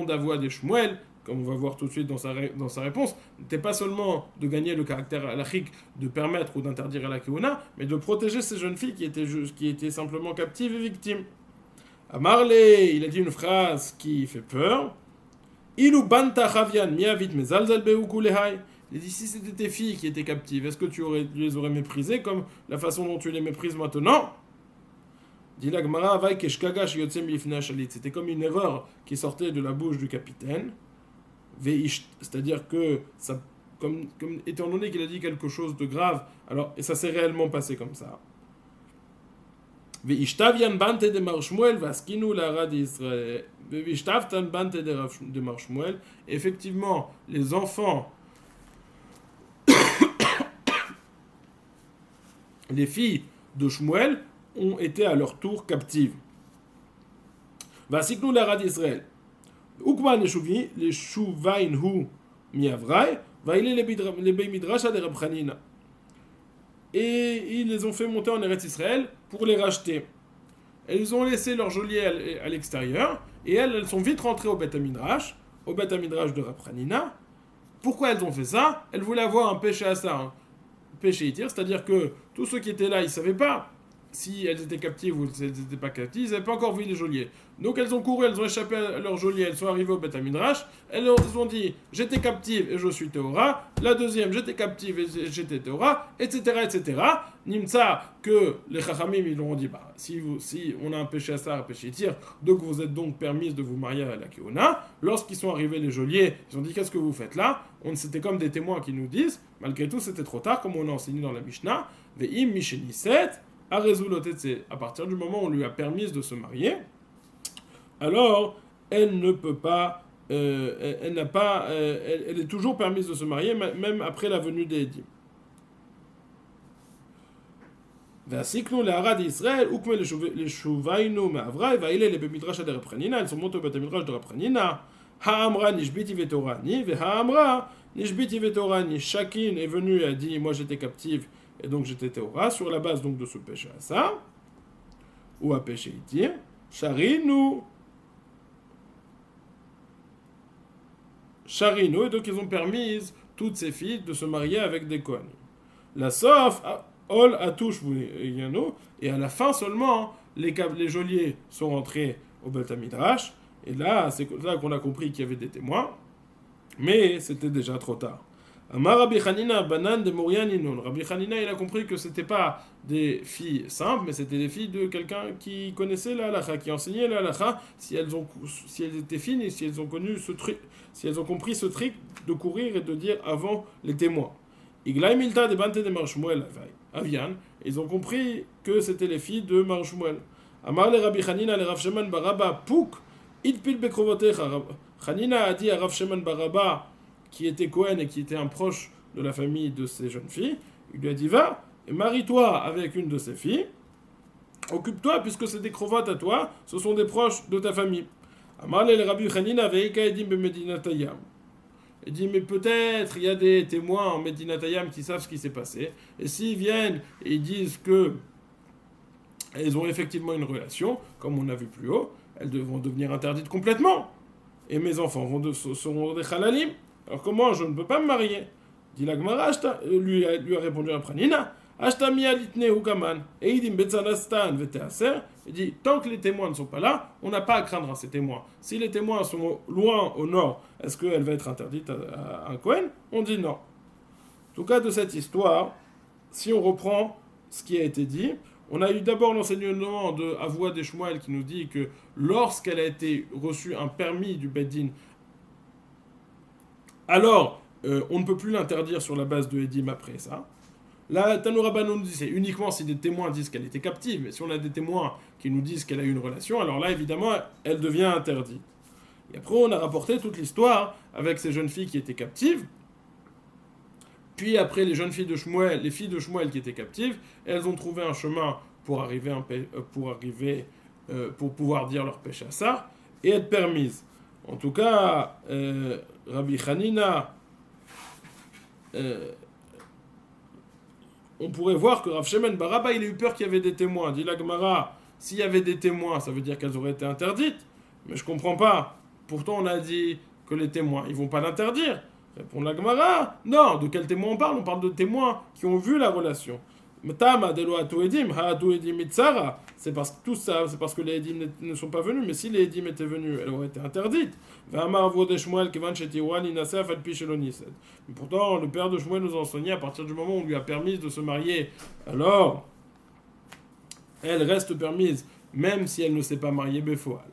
d'Avoua des Shmuel, comme on va voir tout de suite dans sa réponse, n'était pas seulement de gagner le caractère halachique, de permettre ou d'interdire la keuna, mais de protéger ces jeunes filles qui étaient simplement captives et victimes. À Marley, il a dit une phrase qui fait peur. Ilu banta chavian miavit mezalzal beukulehai. Il dit si c'était tes filles qui étaient captives, est-ce que tu les aurais méprisées comme la façon dont tu les méprises maintenant? Dit la Gemara, c'était comme une erreur qui sortait de la bouche du capitaine. C'est-à-dire que, ça, comme étant donné qu'il a dit quelque chose de grave, alors, et ça s'est réellement passé comme ça. Effectivement, les enfants, les filles de Shmuel, ont été à leur tour captives. Vasiknu l'arad Israël. Ukma les shuvain hu miavrai, va il les bey midrasha de Rab Chanina. Et ils les ont fait monter en Eretz Israël pour les racheter. Elles ont laissé leur geôlier à l'extérieur, et elles sont vite rentrées au Beth Midrash de Rab Chanina. Pourquoi elles ont fait ça? Elles voulaient avoir un péché à ça, un péché itir, c'est-à-dire que tous ceux qui étaient là, ils ne savaient pas si elles étaient captives ou si elles n'étaient pas captives, ils n'avaient pas encore vu les geôliers. Donc elles ont couru, elles ont échappé à leur geôlier, elles sont arrivées au Beth Midrash, elles ont dit j'étais captive et je suis Théora, la deuxième j'étais captive et j'étais Théora, etc. etc. Nimtsa que les Chachamim ils ont dit si on a un péché à ça, un péché tir, donc vous êtes donc permise de vous marier à la Keuna. Lorsqu'ils sont arrivés les geôliers, ils ont dit qu'est-ce que vous faites là? C'était comme des témoins qui nous disent, malgré tout c'était trop tard, comme on a enseigné dans la Mishnah, Ve'im Misheniset. À partir du moment où on lui a permis de se marier, alors elle ne peut pas, elle est toujours permise de se marier, même après la venue des Edim. Elles sont montées au Beth Midrash de Rab Chanina. Ha'amra nishbiti vetorani, ve'ha'amra nishbiti vetorani. Chacune est venue et a dit moi j'étais captive et donc j'étais Théora, sur la base donc de ce péché à ça, ou à péché itir, Charinu, et donc ils ont permis toutes ces filles de se marier avec des Kohanim. La sauf, Ol Atouch Yano, et à la fin seulement, les geôliers sont rentrés au Beth Midrash, et là, c'est là qu'on a compris qu'il y avait des témoins, mais c'était déjà trop tard. Amar Rabbi Hanina, Banan de Mourianinon. Rabbi Hanina, il a compris que c'était pas des filles simples, mais c'était des filles de quelqu'un qui connaissait la halakha, qui enseignait la halakha, si elles étaient fines et si elles ont connu ce truc, si elles ont compris ce trick de courir et de dire avant les témoins. Iglaï Milta de Bante de Marshmuel Avian, ils ont compris que c'était les filles de Marshmuel. Amar le Rabbi Hanina, le Rav Sheman Baraba, Pouk, Idpil Bekrovotecha. Hanina a dit à Rav Sheman Baraba, qui était Cohen et qui était un proche de la famille de ces jeunes filles, il lui a dit va, et marie-toi avec une de ces filles, occupe-toi puisque c'est des crovotes à toi, ce sont des proches de ta famille. Amal el Rabbi Hanina veika edim bemedinatayam. Il dit mais peut-être il y a des témoins en Medinatayam qui savent ce qui s'est passé, et s'ils viennent et ils disent que elles ont effectivement une relation, comme on a vu plus haut, elles vont devenir interdites complètement, et mes enfants seront des halalim. Alors comment je ne peux pas me marier? Dit la Gemara, lui a répondu un pranina. Ashtami alitne hukaman. Et il dit Betsanastan veteaser. Il dit tant que les témoins ne sont pas là, on n'a pas à craindre ces témoins. Si les témoins sont loin au nord, est-ce qu'elle va être interdite à un Kohen? On dit non. En tout cas, de cette histoire, si on reprend ce qui a été dit, on a eu d'abord l'enseignement de Avoua des Shmuel qui nous dit que lorsqu'elle a été reçue un permis du Beddin, alors on ne peut plus l'interdire sur la base de Edim après ça. Là, Tanoura Banou nous dit c'est uniquement si des témoins disent qu'elle était captive, mais si on a des témoins qui nous disent qu'elle a eu une relation, alors là, évidemment, elle devient interdite. Et après, on a rapporté toute l'histoire avec ces jeunes filles qui étaient captives. Puis après, les jeunes filles de Shmuel, les filles de Shmuel qui étaient captives, elles ont trouvé un chemin pour pour pouvoir dire leur péché à ça et être permises. En tout cas, Rabbi Hanina, on pourrait voir que Rav Shemen Baraba, il a eu peur qu'il y avait des témoins. Dit la Gemara, s'il y avait des témoins, ça veut dire qu'elles auraient été interdites. Mais je comprends pas. Pourtant, on a dit que les témoins, ils vont pas l'interdire. Répond la Gemara, non. De quels témoins on parle? On parle de témoins qui ont vu la relation. C'est parce que tout ça, c'est parce que les Edim ne sont pas venus, mais si les Edim étaient venus, elles auraient été interdites. Mais pourtant, le père de Shmuel nous a enseigné à partir du moment où on lui a permis de se marier, alors elle reste permise, même si elle ne s'est pas mariée Befoal.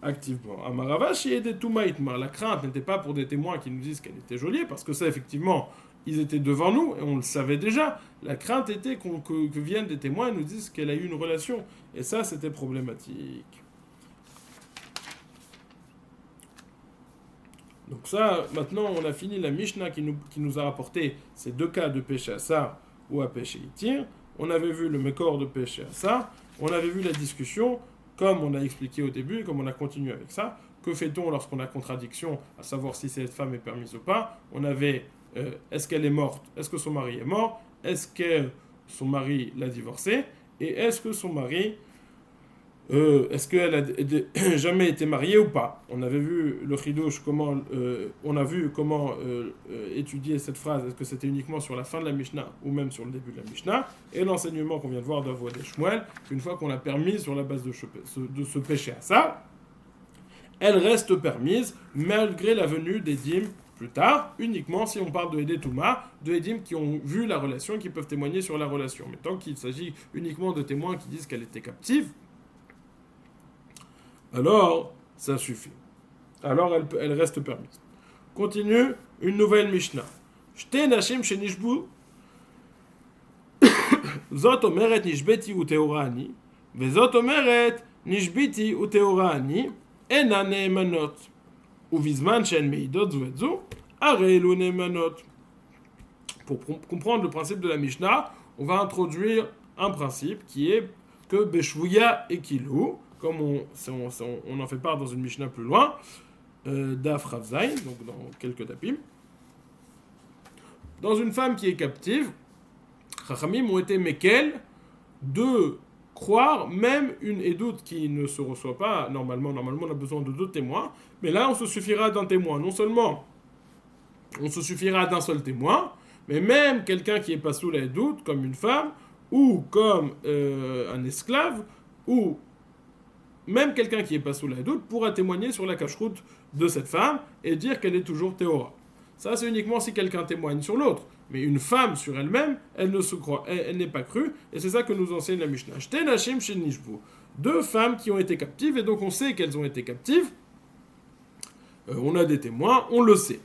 Activement. Amaravashi et des Toumaïtmar. La crainte n'était pas pour des témoins qui nous disent qu'elle était jolie, parce que ça, effectivement, ils étaient devant nous et on le savait déjà. La crainte était que viennent des témoins et nous disent qu'elle a eu une relation. Et ça, c'était problématique. Donc ça, maintenant, on a fini la Mishnah qui nous a rapporté ces deux cas de péché à ça ou à péché itir. On avait vu le mécor de péché à ça. On avait vu la discussion, comme on a expliqué au début, comme on a continué avec ça. Que fait-on lorsqu'on a contradiction, à savoir si cette femme est permise ou pas? On avait... est-ce qu'elle est morte? Est-ce que son mari est mort? Est-ce que son mari l'a divorcée? Et est-ce que son mari, est-ce qu'elle a jamais été mariée ou pas? On avait vu le chidouche, on a vu comment étudier cette phrase. Est-ce que c'était uniquement sur la fin de la Mishnah ou même sur le début de la Mishnah? Et l'enseignement qu'on vient de voir d'Avoua des Shmuel, qu'une fois qu'on l'a permis sur la base de ce péché à ça, elle reste permise malgré la venue des dîmes plus tard, uniquement si on parle de Edé Touma, de Edim qui ont vu la relation, qui peuvent témoigner sur la relation. Mais tant qu'il s'agit uniquement de témoins qui disent qu'elle était captive, alors ça suffit. Alors elle reste permise. Continue, une nouvelle Mishnah. Shte nashim shenishbu zot omeret nishbeti u teorani vezot omeret nishbiti u teorani ena neemanot. Pour comprendre le principe de la Mishnah, on va introduire un principe qui est que Beshvouya et Kilou, comme on en fait part dans une Mishnah plus loin, Daf Rav Zayin, donc dans quelques dapim, dans une femme qui est captive, Chachamim ont été mekel de croire même une édoute qui ne se reçoit pas normalement on a besoin de 2 témoins, mais là on se suffira d'un témoin. Non seulement on se suffira d'un seul témoin, mais même quelqu'un qui est pas sous la doute, comme une femme, ou comme un esclave, ou même quelqu'un qui est pas sous la doute pourra témoigner sur la cacheroute de cette femme et dire qu'elle est toujours théora. Ça, c'est uniquement si quelqu'un témoigne sur l'autre. Mais une femme sur elle-même, elle ne se croit, elle n'est pas crue, et c'est ça que nous enseigne la Mishnah. Shte nashim shenishbu. 2 femmes qui ont été captives, et donc on sait qu'elles ont été captives. On a des témoins, on le sait.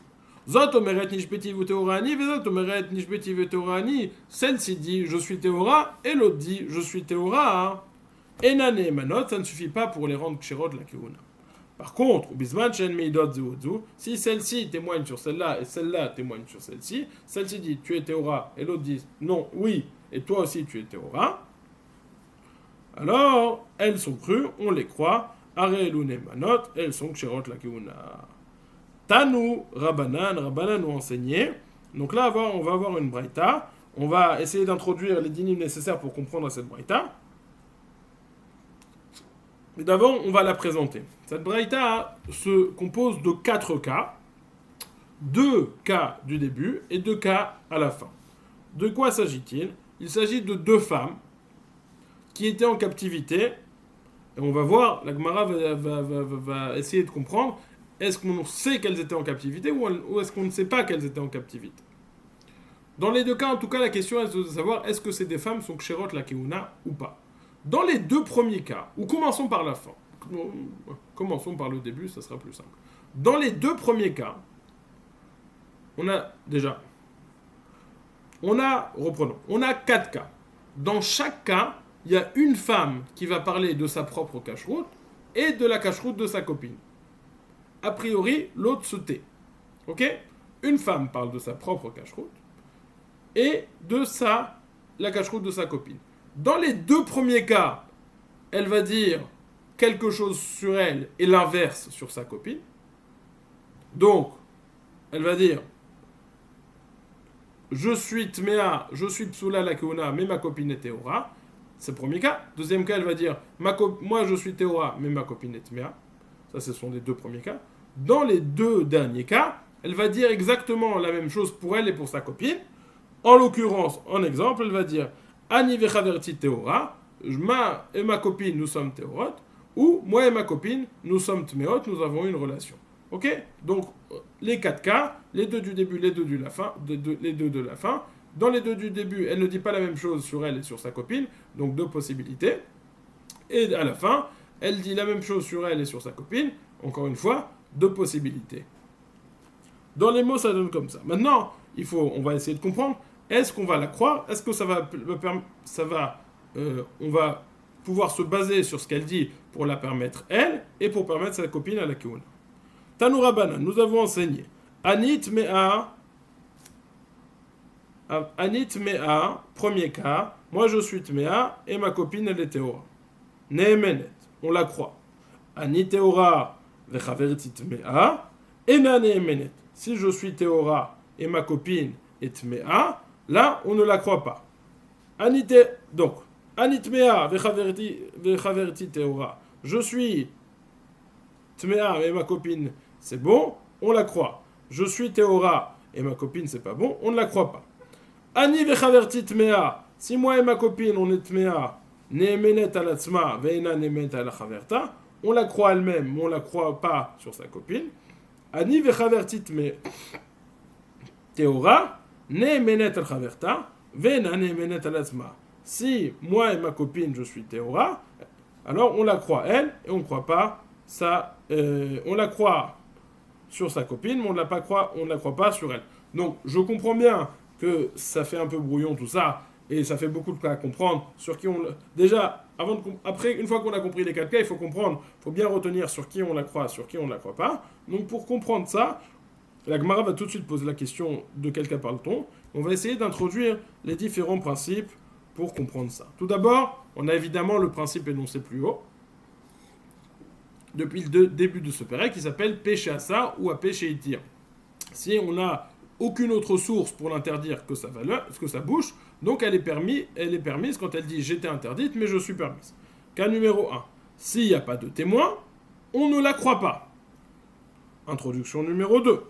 Zot omeret nishbeti v'teorani, vezot omeret nishbeti v'teorani. Celle-ci dit je suis théora, et l'autre dit je suis théora. Enane et manot, ça ne suffit pas pour les rendre kshirot la keuna. Par contre, si celle-ci témoigne sur celle-là et celle-là témoigne sur celle-ci, celle-ci dit tu es théora et l'autre dit non, oui, et toi aussi tu es théora, alors elles sont crues, on les croit, arelune manot, elles sont kshirot la keuna. Tanu Rabbanan nous enseigné. Donc là, on va avoir une braïta. On va essayer d'introduire les dynimes nécessaires pour comprendre cette braïta. Mais d'abord, on va la présenter. Cette braïta se compose de 4 cas. 2 cas du début et 2 cas à la fin. De quoi s'agit-il ? Il s'agit de 2 femmes qui étaient en captivité. Et on va voir, la Gemara va essayer de comprendre, est-ce qu'on sait qu'elles étaient en captivité ou est-ce qu'on ne sait pas qu'elles étaient en captivité ? Dans les 2 cas, en tout cas, la question est de savoir est-ce que ces 2 femmes sont kshérot la keuna ou pas. Dans les 2 premiers cas, ou commençons par la fin, commençons par le début, ça sera plus simple. Dans les 2 premiers cas, reprenons, on a 4 cas. Dans chaque cas, il y a une femme qui va parler de sa propre cacheroute et de la cacheroute de sa copine. A priori, l'autre se tait. Ok ? Une femme parle de sa propre cacheroute et de la cacheroute de sa copine. Dans les 2 premiers cas, elle va dire quelque chose sur elle et l'inverse sur sa copine. Donc, elle va dire je suis tméa, je suis psoula la keuna, mais ma copine est théora. C'est le premier cas. Deuxième cas, elle va dire moi je suis théora, mais ma copine est tméa. Ça, ce sont les 2 premiers cas. Dans les 2 derniers cas, elle va dire exactement la même chose pour elle et pour sa copine. En l'occurrence, en exemple, elle va dire Ani vechaverti théora, moi et ma copine, nous sommes théorotes, ou moi et ma copine, nous sommes tméot, nous avons une relation. Ok ? Donc, les 4 cas, les 2 du début, les 2 de la fin, les 2 de la fin. Dans les 2 du début, elle ne dit pas la même chose sur elle et sur sa copine, donc 2 possibilités. Et à la fin, elle dit la même chose sur elle et sur sa copine, encore une fois, 2 possibilités. Dans les mots, ça donne comme ça. Maintenant, on va essayer de comprendre, est-ce qu'on va la croire ? Est-ce que on va pouvoir se baser sur ce qu'elle dit pour la permettre elle et pour permettre sa copine à la keuna. Tanu Rabbanan, nous avons enseigné Anit Mea, premier cas, moi je suis Tmea et ma copine elle est Théora. Neemenet, on la croit. Ani Théora vechaverti Tmea, ena Neemenet. Si je suis Théora et ma copine est Tmea, là on ne la croit pas. Donc, Ani Tmea vechaverti Théora. Je suis Tmea et ma copine c'est bon, on la croit. Je suis Théora et ma copine c'est pas bon, on ne la croit pas. Ani vechaverti Tmea, si moi et ma copine on est Tmea, neemenet al atzma veina neemenet al chaverta, on la croit elle-même, mais on la croit pas sur sa copine. Ani vechaverti Théora, neemenet al chaverta, veina neemenet al atzma. Si moi et ma copine je suis Théora, alors on la croit elle et on ne croit pas ça. On la croit sur sa copine, mais on ne la croit pas sur elle. Donc je comprends bien que ça fait un peu brouillon tout ça, et ça fait beaucoup de cas à comprendre, sur qui on... Déjà, après, une fois qu'on a compris les 4 cas, il faut comprendre, il faut bien retenir sur qui on la croit, sur qui on ne la croit pas. Donc pour comprendre ça, la Gemara va tout de suite poser la question de quel cas parle-t-on. On va essayer d'introduire les différents principes pour comprendre ça. Tout d'abord, on a évidemment le principe énoncé plus haut, depuis le début de ce pérec, qui s'appelle péché assa ou à péché itir. Si on a aucune autre source pour l'interdire que sa valeur, que sa bouche, donc elle est permise quand elle dit j'étais interdite mais je suis permise. Cas numéro 1. S'il n'y a pas de témoin, on ne la croit pas. Introduction numéro 2.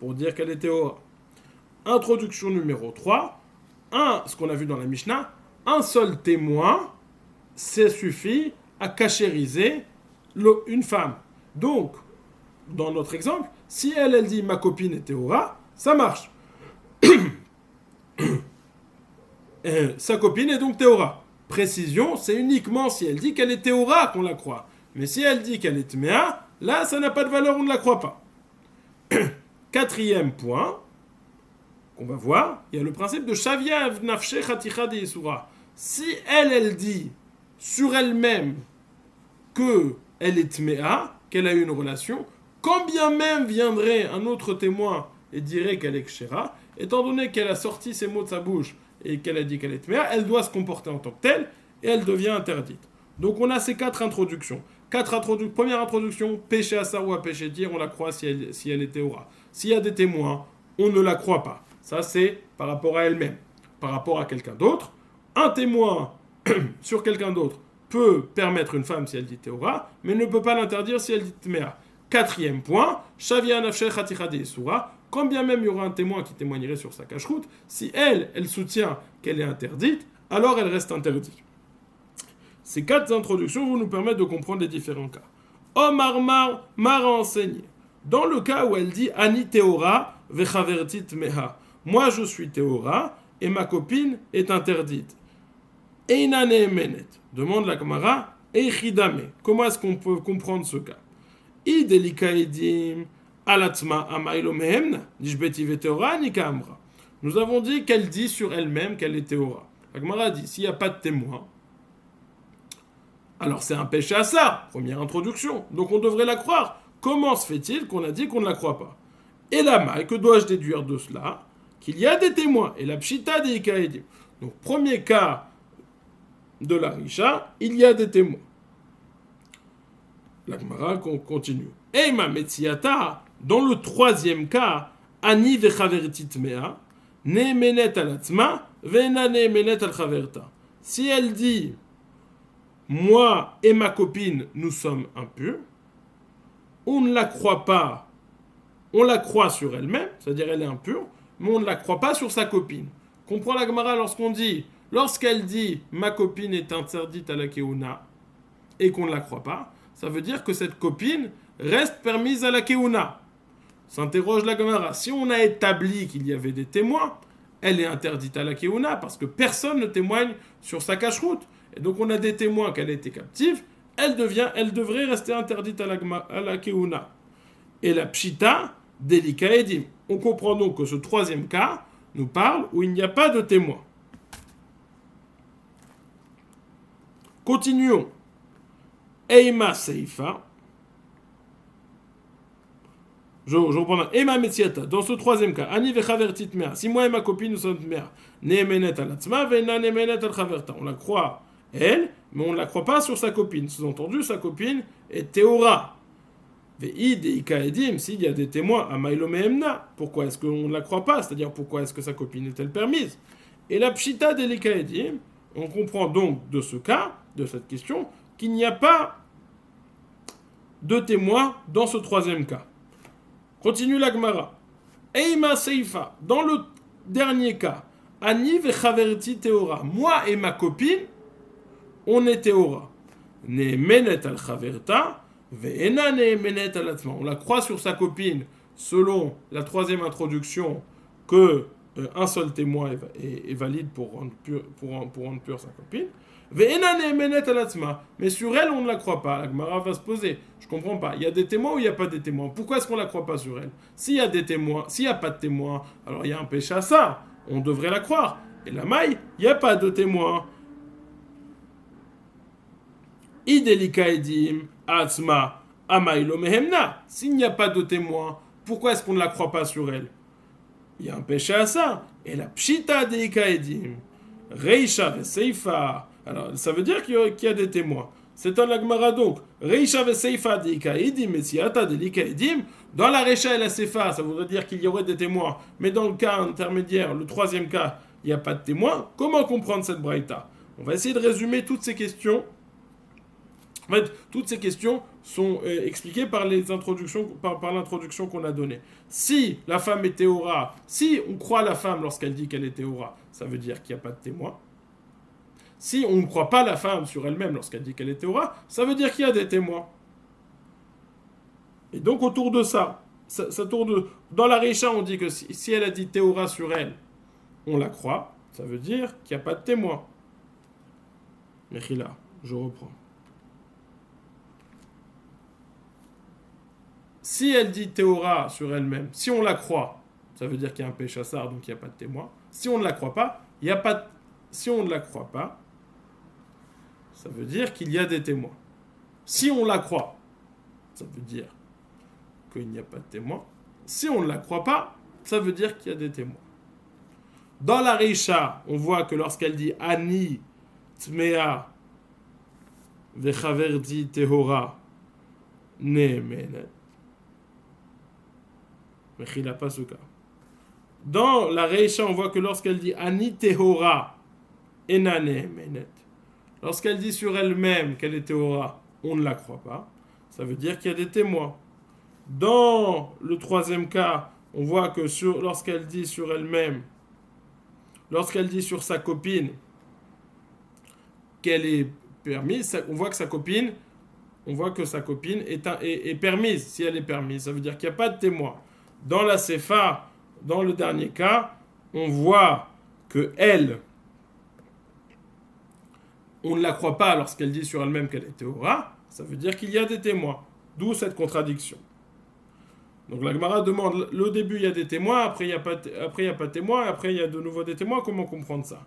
Pour dire qu'elle est théora. Introduction numéro 3. Ce qu'on a vu dans la Mishnah, un seul témoin, ça suffit à cachériser une femme. Donc, dans notre exemple, si elle dit ma copine est théora, ça marche. Sa copine est donc théora. Précision, c'est uniquement si elle dit qu'elle est théora qu'on la croit. Mais si elle dit qu'elle est tméa, là, ça n'a pas de valeur, on ne la croit pas. Quatrième point qu'on va voir, il y a le principe de Shavia Nafshe Chaticha de Yisura. Si elle dit sur elle-même qu'elle est tméa, qu'elle a eu une relation, quand bien même viendrait un autre témoin et dirait qu'elle est kshera, étant donné qu'elle a sorti ces mots de sa bouche et qu'elle a dit qu'elle est tméa, elle doit se comporter en tant que telle et elle devient interdite. Donc on a ces 4 introductions. Première introduction, péché assar ou à péché tir, on la croit si elle est théora. S'il y a des témoins, on ne la croit pas. Ça c'est par rapport à elle-même. Par rapport à quelqu'un d'autre, un témoin sur quelqu'un d'autre peut permettre une femme si elle dit théora, mais ne peut pas l'interdire si elle dit tméa. Quatrième point, Shavia Nafshel Chaticha de Yisura, quand bien même il y aura un témoin qui témoignerait sur sa cache-route, si elle soutient qu'elle est interdite, alors elle reste interdite. Ces 4 introductions vont nous permettre de comprendre les différents cas. Omar Mar a enseigné. Dans le cas où elle dit Ani Théora vechaverti tmeha, moi je suis Théora et ma copine est interdite. Eina neemenet, demande la Gemara, Eichidame. Comment est-ce qu'on peut comprendre ce cas? Nous avons dit qu'elle dit sur elle-même qu'elle est théora. La Gemara dit, s'il n'y a pas de témoin, alors c'est un péché à ça, première introduction. Donc on devrait la croire. Comment se fait-il qu'on a dit qu'on ne la croit pas? Et la maille, que dois-je déduire de cela? Qu'il y a des témoins. Et la pshita des ikaedim. Donc premier cas de la Risha, il y a des témoins. La Gemara continue. Eima metziata, dans le troisième cas, ani vechaverti tmea, neemenet alatzma, veena neemenet al chaverta. Si elle dit, moi et ma copine, nous sommes impurs, on ne la croit pas, on la croit sur elle-même, c'est-à-dire elle est impure, mais on ne la croit pas sur sa copine. Comprends la Gemara lorsqu'elle dit, ma copine est interdite à la keuna, et qu'on ne la croit pas, ça veut dire que cette copine reste permise à la keuna. S'interroge la Gemara. Si on a établi qu'il y avait des témoins, elle est interdite à la keuna parce que personne ne témoigne sur sa cache-route. Et donc on a des témoins qu'elle était captive, elle devrait rester interdite à la keuna. Et la pshita delika edim. On comprend donc que ce troisième cas nous parle où il n'y a pas de témoins. Continuons. Eima Seifa. Je reprends. Eima Metziata. Dans ce troisième cas, Ani vechavertit mea. Si moi et ma copine nous sommes mea, neemenet alatzma, veina neemenet al chaverta. On la croit, elle, mais on ne la croit pas sur sa copine. Sous-entendu, sa copine est théora. Ve'i deika edim. S'il y a des témoins, amailo meemna. Pourquoi est-ce qu'on ne la croit pas? C'est-à-dire, pourquoi est-ce que sa copine est-elle permise? Et la pshita delika edim. On comprend donc de ce cas, de cette question, qu'il n'y a pas de témoins dans ce troisième cas. Continue la Gemara. Eima Seifa, dans le dernier cas, Ani vechaverti teora, moi et ma copine, on est teora. Neemenet al chaverta, ve'ena neemenet al atzma. On la croit sur sa copine, selon la troisième introduction, que un seul témoin est valide pour rendre pure sa copine. Mais sur elle, on ne la croit pas. La Gemara va se poser. Je comprends pas. Il y a des témoins ou il n'y a pas de témoins? Pourquoi est-ce qu'on ne la croit pas sur elle? S'il y a des témoins, s'il n'y a pas de témoins, alors il y a un péché à ça. On devrait la croire. Et la maille, il n'y a pas de témoins. Idelika edim, atzma, amailo mehemna. S'il n'y a pas de témoins, pourquoi est-ce qu'on ne la croit pas sur elle? Il y a un péché à ça. Et la pshita deika edim, reisha ve seifa. Alors, ça veut dire qu'il y a des témoins. C'est un Agmara donc. Reisha veseifa deikaedim et siata delikaedim. Dans la Reisha et la Seifa, ça voudrait dire qu'il y aurait des témoins. Mais dans le cas intermédiaire, le troisième cas, il n'y a pas de témoins. Comment comprendre cette braïta? On va essayer de résumer toutes ces questions. En fait, toutes ces questions sont expliquées par l'introduction qu'on a donnée. Si la femme est théora, si on croit la femme lorsqu'elle dit qu'elle est théora, ça veut dire qu'il n'y a pas de témoin. Si on ne croit pas la femme sur elle-même lorsqu'elle dit qu'elle est théora, ça veut dire qu'il y a des témoins. Et donc autour de ça tourne dans la Reisha, on dit que si elle a dit théora sur elle, on la croit, ça veut dire qu'il n'y a pas de témoin. Mechila, je reprends. Si elle dit théora sur elle-même, si on la croit, ça veut dire qu'il y a un péchassar, donc il n'y a pas de témoin. Si on ne la croit pas, il n'y a pas de... Si on ne la croit pas, ça veut dire qu'il y a des témoins. Si on la croit, ça veut dire qu'il n'y a pas de témoins. Si on ne la croit pas, ça veut dire qu'il y a des témoins. Dans la Reisha, on voit que lorsqu'elle dit Ani Tmea Vechaverdi Tehora Neemenet, mais il n'a pas ce cas. Dans la Reisha, on voit que lorsqu'elle dit Ani Tehora Ena Neemenet, lorsqu'elle dit sur elle-même qu'elle est Tehora, on ne la croit pas. Ça veut dire qu'il y a des témoins. Dans le troisième cas, on voit que lorsqu'elle dit sur elle-même, lorsqu'elle dit sur sa copine qu'elle est permise, on voit que sa copine est permise. Si elle est permise, ça veut dire qu'il n'y a pas de témoin. Dans la Sefa, dans le dernier cas, on voit que elle, on ne la croit pas lorsqu'elle dit sur elle-même qu'elle est théora, ça veut dire qu'il y a des témoins. D'où cette contradiction. Donc la Gemara demande, le début il y a des témoins, après il n'y a pas de témoins, après il y a de nouveau des témoins, comment comprendre ça?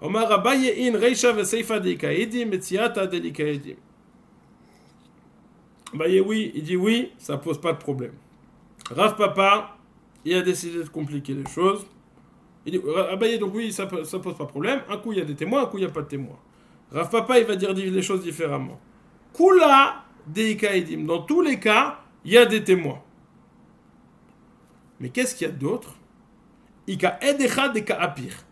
Omar Abaye in Reisha veseifa deikaedim et siata delikaedim. Abaye oui, il dit oui, ça pose pas de problème. Rav Papa, il a décidé de compliquer les choses. Il dit, Abaye donc oui, ça pose pas de problème, un coup il y a des témoins, un coup il n'y a pas de témoins. Rav Papa il va dire les choses différemment. Kula deikaedim, dans tous les cas, il y a des témoins. Mais qu'est-ce qu'il y a d'autre? Ika edecha deka apir.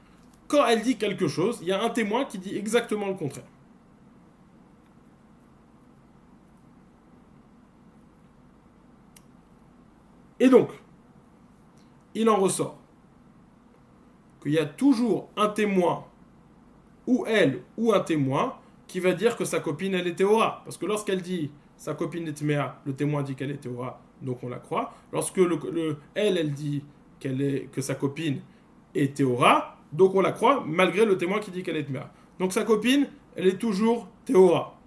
Quand elle dit quelque chose, il y a un témoin qui dit exactement le contraire. Et donc, il en ressort qu'il y a toujours un témoin, ou elle, ou un témoin, qui va dire que sa copine, elle est théora. Parce que lorsqu'elle dit sa copine est tméa, le témoin dit qu'elle est théora, donc on la croit. Lorsque elle dit que sa copine est théora, donc on la croit, malgré le témoin qui dit qu'elle est tméa. Donc sa copine, elle est toujours théora.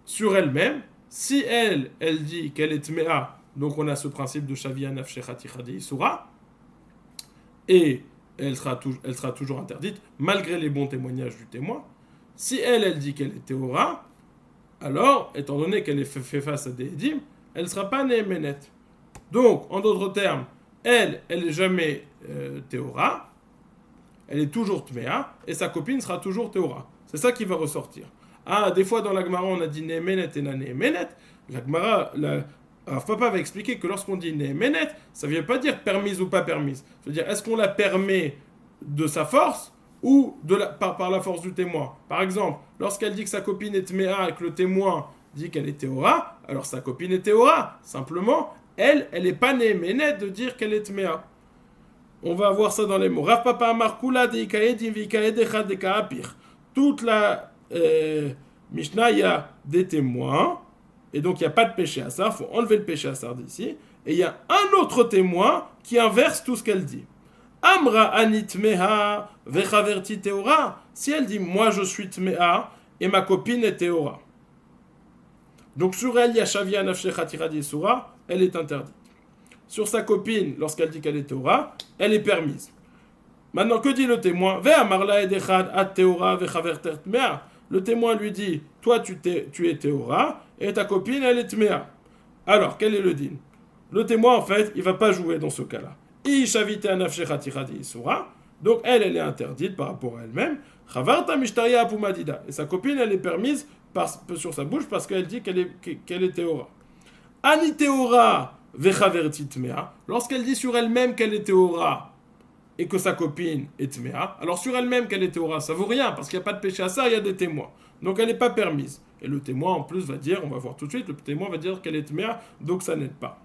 Sur elle-même, si elle dit qu'elle est tméa, donc on a ce principe de Shavia Nafshechati Chadi Isura, et elle sera toujours interdite, malgré les bons témoignages du témoin. Si elle dit qu'elle est théora, alors, étant donné qu'elle est fait face à des édim, elle ne sera pas Neemenet. Donc, en d'autres termes, elle n'est jamais théora, elle est toujours tméa, et sa copine sera toujours théora. C'est ça qui va ressortir. Ah, des fois dans la Gemara, on a dit Neemenet et na Neemenet. La Gemara, alors Papa va expliquer que lorsqu'on dit Neemenet, ça ne veut pas dire permise ou pas permise. Ça veut dire, est-ce qu'on la permet de sa force ou par la force du témoin? Par exemple, lorsqu'elle dit que sa copine est tméa et que le témoin dit qu'elle est théora, alors sa copine est théora. Simplement, elle n'est pas Neemenet de dire qu'elle est tméa. On va voir ça dans les mots. Rav Papa Amar Kula de Ikaedim Vikaedecha de Kaapir. Toute la Mishnah, il y a des témoins, et donc il n'y a pas de péché à ça, il faut enlever le péché à ça d'ici. Et il y a un autre témoin qui inverse tout ce qu'elle dit. Amra anitmeha vechaverti teora. Si elle dit moi je suis tmeha et ma copine est teora. Donc sur elle il y a shavia nafshechati radi sura, elle est interdite. Sur sa copine, lorsqu'elle dit qu'elle est teora, elle est permise. Maintenant que dit le témoin? Ve amarla edechad at teora vechaverter tmeha. Le témoin lui dit toi tu es teora et ta copine elle est tmeha. Alors quel est le din? Le témoin en fait il va pas jouer dans ce cas-là. Donc elle est interdite par rapport à elle-même. Et sa copine, elle est permise sur sa bouche parce qu'elle dit qu'elle est Théora. Ani Théora vechaverti tmea. Lorsqu'elle dit sur elle-même qu'elle est Théora et que sa copine est tmea, alors sur elle-même qu'elle est Théora, ça vaut rien parce qu'il n'y a pas de péché à ça, il y a des témoins. Donc elle n'est pas permise. Et le témoin en plus va dire, on va voir tout de suite, le témoin va dire qu'elle est tmea, donc ça n'aide pas.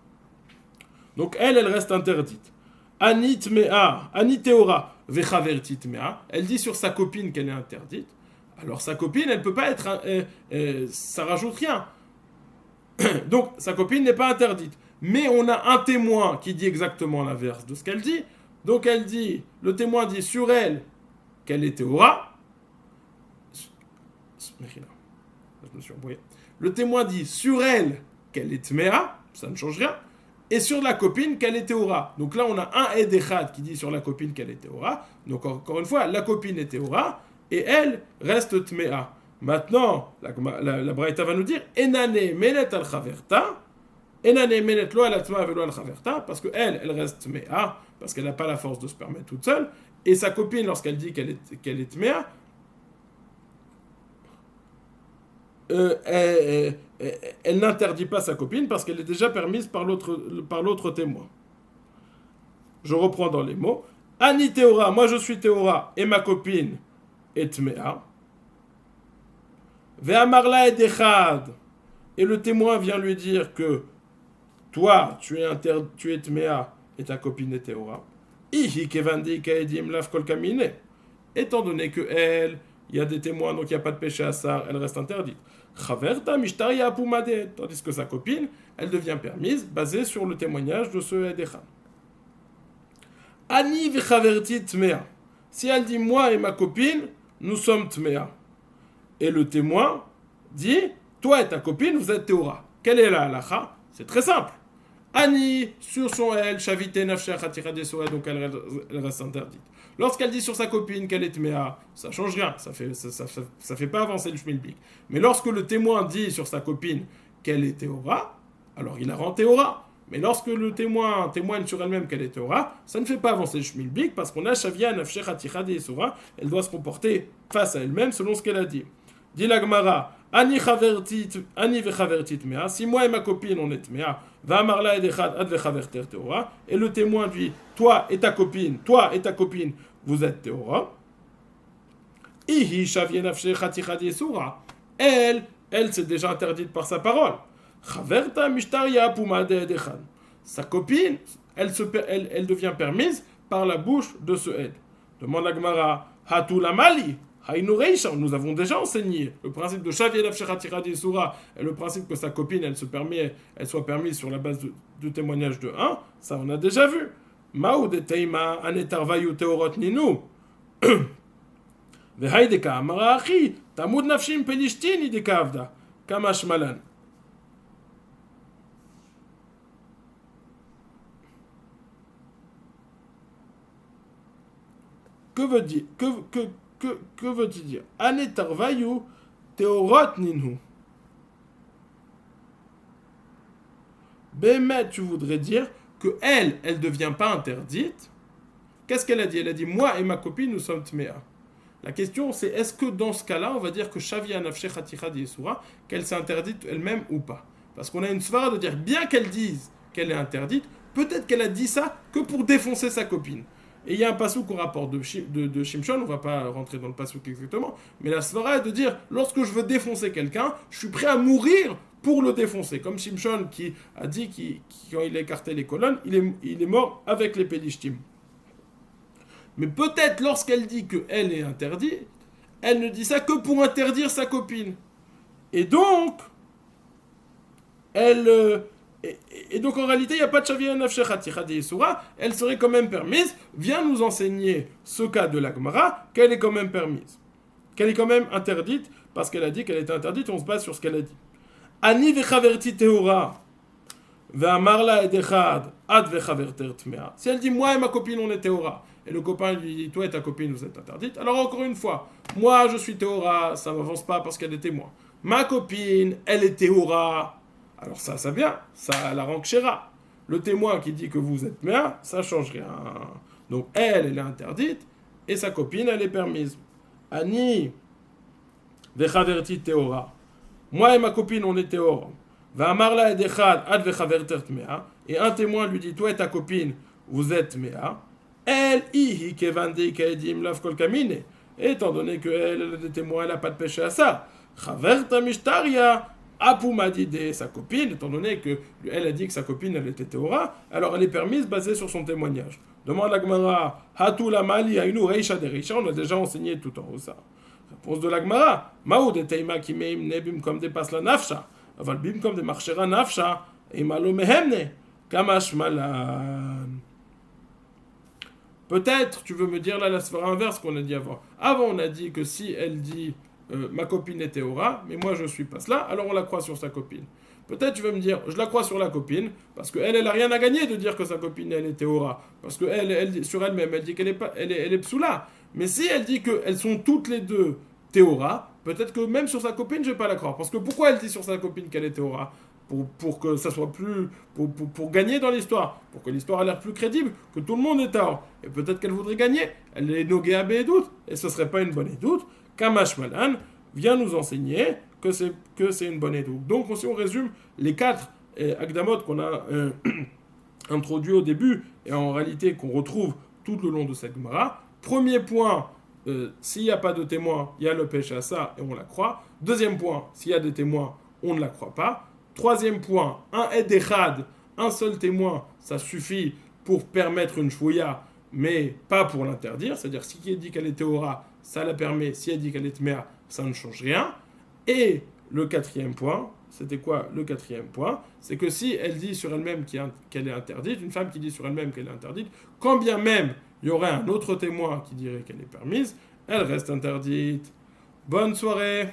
Donc elle reste interdite. Ani tmea, ani Théora vechaverti tmea. Elle dit sur sa copine qu'elle est interdite. Alors sa copine, elle ne peut pas être... ça rajoute rien. Donc sa copine n'est pas interdite. Mais on a un témoin qui dit exactement l'inverse de ce qu'elle dit. Donc elle dit, le témoin dit sur elle qu'elle est Théora. Je me suis embrouillé. Le témoin dit sur elle qu'elle est Tmea, ça ne change rien. Et sur la copine qu'elle est Théora. Donc là on a un Ed Echad qui dit sur la copine qu'elle est Théora. Donc encore une fois, la copine est Théora. Et elle reste Tmea. Maintenant, la Braïta va nous dire Enane menet al chaverta, Enane menet lo al atma velo al chaverta, parce qu'elle reste Tmea, parce qu'elle n'a pas la force de se permettre toute seule. Et sa copine, lorsqu'elle dit qu'elle est Tmea, elle n'interdit pas sa copine parce qu'elle est déjà permise par l'autre témoin. Je reprends dans les mots. Ani Théora, moi je suis Théora, et ma copine et Tmea. Ve'amarla et Echad. Et le témoin vient lui dire que toi, tu es Tmea et ta copine est Théora. Ihi kevandi kaedim laf kol kamine. Étant donné que elle, il y a des témoins, donc il n'y a pas de péché à ça, elle reste interdite. Chaverta mishtaria pumade. Tandis que sa copine, elle devient permise, basée sur le témoignage de ce Edechad. Ani vechaverti Tmea. Si elle dit moi et ma copine, nous sommes Tmea. Et le témoin dit, toi et ta copine, vous êtes Théora. Quelle est la halacha? C'est très simple. Ani, sur son elle, shavite nafsha chatira desora, donc elle reste interdite. Lorsqu'elle dit sur sa copine qu'elle est Tmea, ça change rien, ça fait pas avancer le shmilbik. Mais lorsque le témoin dit sur sa copine qu'elle est Théora, alors il la rend Théora. Mais lorsque le témoin témoigne sur elle-même qu'elle est Théora, ça ne fait pas avancer le shmilbik parce qu'on a shavia nafsha chatira desora, elle doit se comporter face à elle-même selon ce qu'elle a dit. Dit la Gemara, Ani vechaverti Tmea, si moi et ma copine on est Tmea, va amarla edechad ad vechaverter Théora, et le témoin dit, toi et ta copine, vous êtes Théora. Ihi shavye nafshe chatichad yesura, elle s'est déjà interdite par sa parole. Chaverta mishtaria pumade edechad. Sa copine, elle devient permise par la bouche de ce aide. Demande la Gemara, Hatu la mali. Nous avons déjà enseigné le principe de Shavie Nafshechatirad Yesura et le principe que sa copine elle soit permise sur la base du témoignage de 1, ça on a déjà vu. Ma'u de Teima anetarvayu teorot ninu. Vehaideka amara achi tamud nafshim pelishtin ideka avda kamash malan. Que veut-il dire? Anetarvayu teorot ninhu. Bémet, tu voudrais dire que elle ne devient pas interdite. Qu'est-ce qu'elle a dit? Elle a dit, moi et ma copine, nous sommes Tmea. La question, c'est est-ce que dans ce cas-là, on va dire que Shavia Nafshe Chatichad Yesura, qu'elle s'est interdite elle-même ou pas? Parce qu'on a une svara de dire, bien qu'elle dise qu'elle est interdite, peut-être qu'elle a dit ça que pour défoncer sa copine. Et il y a un passouk qu'on rapporte de Shimshon, on ne va pas rentrer dans le passouk exactement, mais la svara est de dire, lorsque je veux défoncer quelqu'un, je suis prêt à mourir pour le défoncer. Comme Shimshon qui a dit quand il a écarté les colonnes, il est mort avec les Pelishtim. Mais peut-être lorsqu'elle dit qu'elle est interdite, elle ne dit ça que pour interdire sa copine. Et donc, et donc en réalité, il n'y a pas de Shavia Nafshe Chatichad Yesura, elle serait quand même permise. Viens nous enseigner ce cas de la Gemara, qu'elle est quand même permise. Qu'elle est quand même interdite, parce qu'elle a dit qu'elle était interdite, on se base sur ce qu'elle a dit. Ani vechaverti Théora, ve'amarla edechad ad vechaverter Tmea. Si elle dit, moi et ma copine, on est Théora, et le copain lui dit, toi et ta copine, vous êtes interdite, alors encore une fois, moi je suis Théora, ça ne m'avance pas parce qu'elle est témoin. Ma copine, elle est Théora. Alors ça vient, ça la rend kshera. Le témoin qui dit que vous êtes Tmea, ça ne change rien. Donc elle est interdite, et sa copine, elle est permise. Ani vechaverti Théora, moi et ma copine, on est Théor. Va'amarla edechad ad vechaverter tmea. Et un témoin lui dit, toi et ta copine, vous êtes Tmea. Elle, ihi kevandi kaedim lav kol kamine. Étant donné qu'elle a des témoins, elle n'a pas de péché à ça. Chaverta mishtaria. Apu m'a dit sa copine, étant donné qu'elle a dit que sa copine, elle était Théora, alors elle est permise basée sur son témoignage. Demande à Gmara, Hatu la mali ainu reisha de reisha, on a déjà enseigné tout en haut ça. Réponse de la Gmara, Maou de teima ki meim nebim comme dépasse la nafsha, aval bim comme de marchera nafsha, et malo mehemne, kamash malan. Peut-être, tu veux me dire là la sphère inverse qu'on a dit avant. Avant, on a dit que si elle dit ma copine est Théora, mais moi je suis pas cela, alors on la croit sur sa copine. Peut-être tu veux me dire, je la crois sur la copine, parce qu'elle, elle a rien à gagner de dire que sa copine, elle est Théora. Parce qu'elle, sur elle-même, elle dit qu'elle est, pas, elle est psoula. Mais si elle dit qu'elles sont toutes les deux Théora, peut-être que même sur sa copine, je vais pas la croire. Parce que pourquoi elle dit sur sa copine qu'elle est Théora ? Pour que ça soit plus. Pour gagner dans l'histoire. Pour que l'histoire ait l'air plus crédible, que tout le monde est Théor. Et peut-être qu'elle voudrait gagner. Elle est Nogé Abé et doute. Et ce serait pas une bonne édoute. Kamash Malan vient nous enseigner que c'est une bonne édoute. Donc, si on résume les 4 Akdamot qu'on a introduits au début, et en réalité qu'on retrouve tout le long de cette Gemara, premier point, s'il n'y a pas de témoin, il y a le péché à ça et on la croit. Deuxième point, s'il y a des témoins, on ne la croit pas. Troisième point, un Ed Echad, un seul témoin, ça suffit pour permettre une chouïa, mais pas pour l'interdire. C'est-à-dire, si elle dit qu'elle est Théora, ça la permet. Si elle dit qu'elle est Tmea, ça ne change rien. Et le quatrième point, c'était quoi le quatrième point ? C'est que si elle dit sur elle-même qu'elle est interdite, une femme qui dit sur elle-même qu'elle est interdite, quand bien même il y aurait un autre témoin qui dirait qu'elle est permise, elle reste interdite. Bonne soirée !